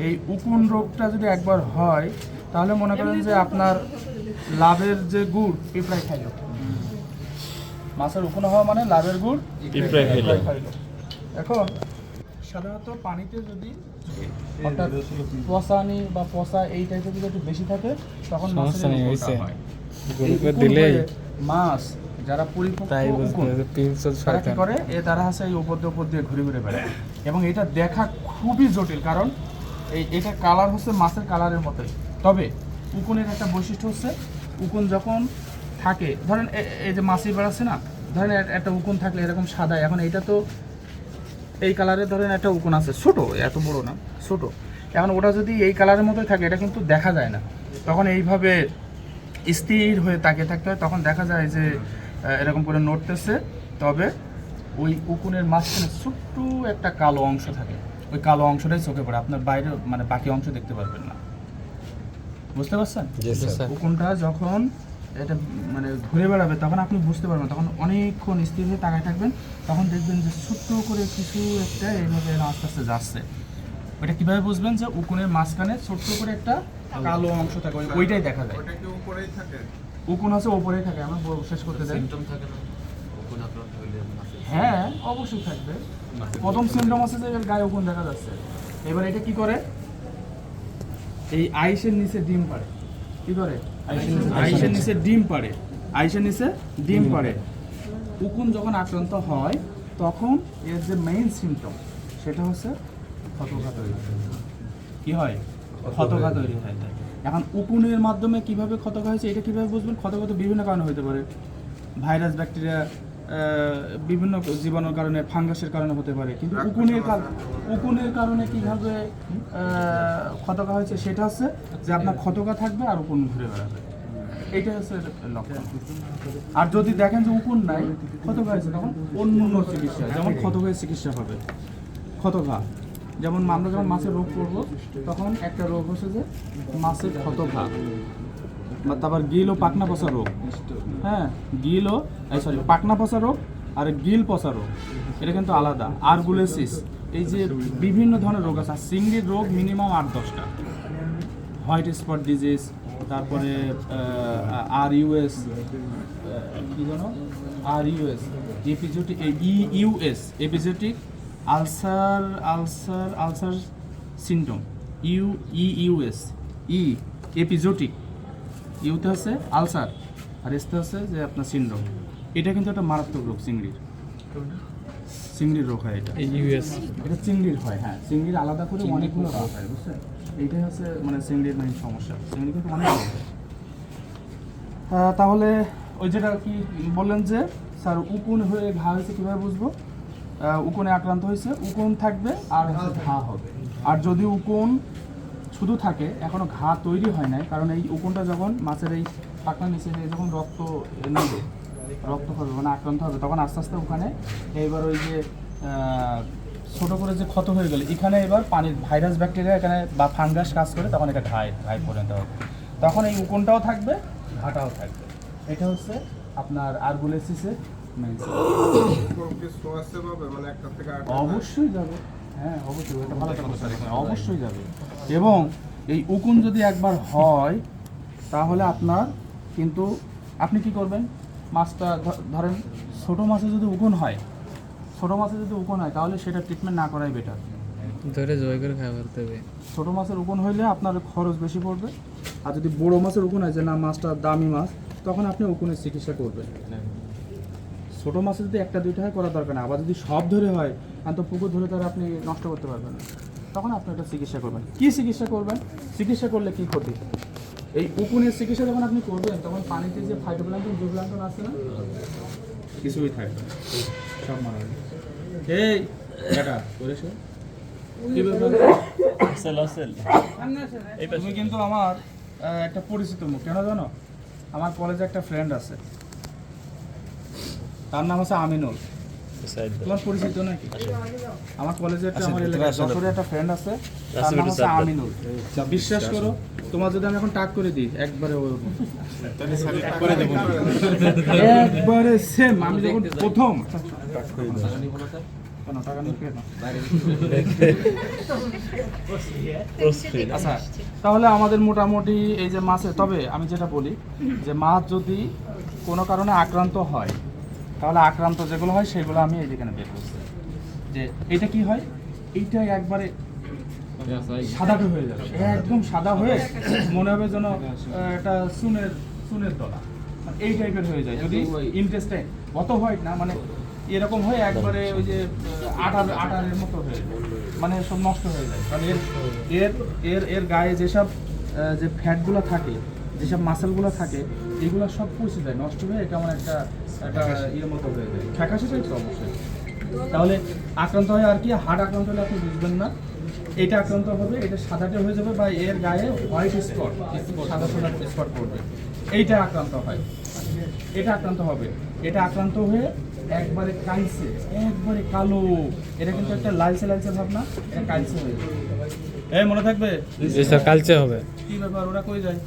এই উকুন রোগটা যদি একবার হয় তাহলে মনে করেন যে আপনার লাভের যে গুড় পিঁপড়ায় খাইল। মাছের উকুন হওয়া মানে লাভের গুড় পিঁপড়ায় খাইল। এখন সাধারণত পানিতে যদি অর্থাৎ পচানি বা পচা এই টাইপের যদি একটু বেশি থাকে তখন মাছের এই রোগটা হয়। এই উকুন হয়ে মাছ যারা পরিপক্ক উকুন তারা কি করে, তারা হচ্ছে এই উপর দিয়ে ঘুরে ঘুরে বেড়ায়। এবং এটা দেখা খুবই জটিল, কারণ এটা কালার হচ্ছে মাছের কালারের মতোই। তবে উকুনের একটা বৈশিষ্ট্য হচ্ছে উকুন যখন থাকে, ধরেন এই যে মাছি বেড়াচ্ছে না, ধরেন একটা উকুন থাকলে এরকম সাদা, এখন এটা তো এই কালারের ধরেন একটা উকুন আছে ছোট, এত বড় না, ছোট। এখন ওটা যদি এই কালারের মতোই থাকে এটা কিন্তু দেখা যায় না, তখন এইভাবে স্থির হয়ে তাকিয়ে থাকতে হয়। তখন দেখা যায় যে এরকম করে নড়তেছে, তবে ওই উকুনের মাঝখানে ছোট্ট একটা কালো অংশ থাকে, ওই কালো অংশটাই চোখে পড়ে, আপনার বাইরে মানে বাকি অংশ দেখতে পারবেন না। বুঝতে পারছেন? উকুনটা যখন এটা মানে ঘুরে বেড়াবে তখন আপনি বুঝতে পারবেন, তখন অনেকক্ষণ স্থির হয়ে তাকায় থাকবেন, তখন দেখবেন যে ছোট্ট করে কিছু একটা এইভাবে আস্তে আস্তে যাচ্ছে। ওইটা কীভাবে বুঝবেন? যে উকুনের মাঝখানে ছোট্ট করে একটা কালো অংশ থাকে, ওইটাই দেখা যায়। উকুন হচ্ছে ওপরেই থাকে। আমরা শেষ করতে চাই। সিম্পটম থাকে না উকুন আক্রান্ত হইলে মাছের হ্যাঁ অবশ্যই থাকবে। প্রথম সিমটম আছে যে এর গায়ে উকুন দেখা যাচ্ছে। এবার এটা কি করে, এই আইসের নিচে ডিম পাড়ে। কি করে? আইসের নিচে ডিম পাড়ে, আইসের নিচে ডিম পাড়ে। উকুন যখন আক্রান্ত হয় তখন এর যে মেইন সিমটম সেটা হচ্ছে ক্ষতঘা তৈরি হয়। কি হয়? ক্ষতঘা তৈরি হয়। এখন উকুনের মাধ্যমে কিভাবে ক্ষতঘা হয়েছে এটা কিভাবে বুঝবেন? ক্ষতঘা তো বিভিন্ন কারণে হতে পারে, ভাইরাস, ব্যাকটেরিয়া, বিভিন্ন জীবাণুর কারণে, ফাঙ্গাসের কারণে হতে পারে। কিন্তু উকুনের কারণে কিভাবে ক্ষতঘা হয়েছে সেটা হচ্ছে যে আপনার ক্ষতঘা থাকবে আর উকুন ঘুরে বেড়াবে, এইটা হচ্ছে লক্ষণ। আর যদি দেখেন যে উকুন নাই, ক্ষতঘা হয়েছে, তখন অন্য চিকিৎসা, যেমন ক্ষতঘায়ের চিকিৎসা হবে। ক্ষতঘা যেমন আমরা যখন মাছের রোগ করবো তখন একটা রোগ হচ্ছে যে মাছের ক্ষতঘা, বা তারপর গিল ও পাকনা পচা রোগ। হ্যাঁ, গিল ও পাকনা পচা রোগ আর গিল পচা রোগ, এটা কিন্তু আলাদা। আরগুলেসিস, এই যে বিভিন্ন ধরনের রোগ আছে। আর চিংড়ির রোগ মিনিমাম 8-10টা। হোয়াইট স্পট ডিজিজ, তারপরে RUS, কি জানো, RUS, epizootic, EUS epizootic ulcer syndrome, EUS, epizootic, ইউতে হচ্ছে আলসার আর এসতে হচ্ছে যে আপনার সিনড্রোম। এটা কিন্তু একটা মারাত্মক রোগ, চিংড়ির রোগ হয় এটা। এটা চিংড়ির হয়, হ্যাঁ, চিংড়ির আলাদা করে অনেকগুলো রোগ হয়, বুঝছেন? এইটাই হচ্ছে মানে চিংড়ির মেইন সমস্যা। চিংড়ি কিন্তু অনেক রোগ হয়। তাহলে ওই যেটা কি বললেন যে স্যার উকুন হয়ে ঘা হয়েছে কীভাবে বুঝবো? উকুনে আক্রান্ত হয়েছে, উকুন থাকবে আর ঘা হবে। আর যদি উকুন শুধু থাকে, এখনও ঘা তৈরি হয় নাই, কারণ এই উকুনটা যখন মাছের এই পাকনা নিচে যখন রক্ত নেবে, রক্ত হবে মানে আক্রান্ত হবে, তখন আস্তে আস্তে ওখানে এবার ওই যে ছোটো করে যে ক্ষত হয়ে গেলে এখানে এবার পানির ভাইরাস, ব্যাকটেরিয়া এখানে বা ফাঙ্গাস কাজ করে, তখন এটা ঘায়ে পরিণত হবে। তখন এই উকুনটাও থাকবে, ঘাটাও থাকবে। এটা হচ্ছে আপনার আরগুলেসিসের মেইন। অবশ্যই যাবে, হ্যাঁ অবশ্যই, এটা ভালো কথা স্যার, অবশ্যই যাবে। এবং এই উকুন যদি একবার হয় তাহলে আপনার কিন্তু আপনি কি করবেন, মাছটা ধরেন ছোটো মাছে যদি উকুন হয়, তাহলে সেটা ট্রিটমেন্ট না করাই বেটার। ধরে জয় করে খাওয়া করতে হবে। ছোটো মাছের উকুন হইলে আপনার খরচ বেশি পড়বে, আর যদি বড়ো মাছের উকুন হয় যে না মাছটা দামি মাছ, তখন আপনি উকুনের চিকিৎসা করবেন। ছোটো মাছে যদি একটা দুইটা হয় করা দরকার না, আবার যদি সব ধরে হয় তো পুকুর ধরে তারা আপনি নষ্ট করতে পারবেন না, তখন আপনি একটা চিকিৎসা করবেন। কি চিকিৎসা করবেন? চিকিৎসা করলে কি ক্ষতি? এই উকুনের চিকিৎসা যখন আপনি করবেন তখন পানিতে যে ফাইটোপ্ল্যাঙ্কটন জুপ্ল্যাঙ্কটন আছে না, কিছুই থাকবে না, সব মারা যাবে। এই বেটা করেছো কি ব্যাপার? তুমি কিন্তু আমার একটা পরিচিত মুখ, কেন জানো? আমার কলেজে একটা ফ্রেন্ড আছে, তার নাম হচ্ছে আমিনুল। তোমার পরিচিত নাকি? আমার কলেজে একটা আমার এলাকায় যশোরে একটা ফ্রেন্ড আছে, তার নাম হচ্ছে আমিনুল। বিশ্বাস করো, তোমার যদি আমি এখন টাক করে দিই একবারে একবারে সেম আমি যখন প্রথম কেন টাকা নিয়ে কেন? আচ্ছা, তাহলে আমাদের মোটামুটি এই যে মাছে, তবে আমি যেটা বলি যে মাছ যদি কোনো কারণে আক্রান্ত হয় তাহলে আক্রান্ত যেগুলো হয় সেগুলো আমি এই যেখানে বের করছি, যে এইটা কি হয়, এইটা একবারে সাদাটা হয়ে যাবে, একদম সাদা হয়ে মনে হবে যেন একটা চুনের দলা, মানে এই টাইপের হয়ে যায়। যদি ইন্টেস্টাইন অত হোয়াইট না, মানে এরকম হয়ে একবারে ওই যে আটারের মতো হয়ে যায়, মানে সব নষ্ট হয়ে যায়। কারণ এর গায়ে যেসব যে ফ্যাটগুলো থাকে, যেসব মাসেলগুলো থাকে, এগুলো সব পচে যায়, নষ্ট হয়ে কেমন একটা ইয়ের মতো হয়ে যায়, ফ্যাকাশে তো অবশ্যই। তাহলে আক্রান্ত হয় আর কি, হার্ট আক্রান্ত হলে আপনি বুঝবেন না, এটা আক্রান্ত হবে, এটা সাদাটে হয়ে যাবে বা এর গায়ে হোয়াইট স্পট, সাদা সাদা স্পট পড়বে, এইটা আক্রান্ত হয়। এটা আক্রান্ত হবে, এটা আক্রান্ত হয়ে একবারে কালচে, একবারে কালো, এটা কিন্তু একটা লালচে লালচে ভাব না, এটা কালচে হয়ে যাবে। মনে থাকবে কালচে হবে। কি ব্যাপার, ওরা কই যায়?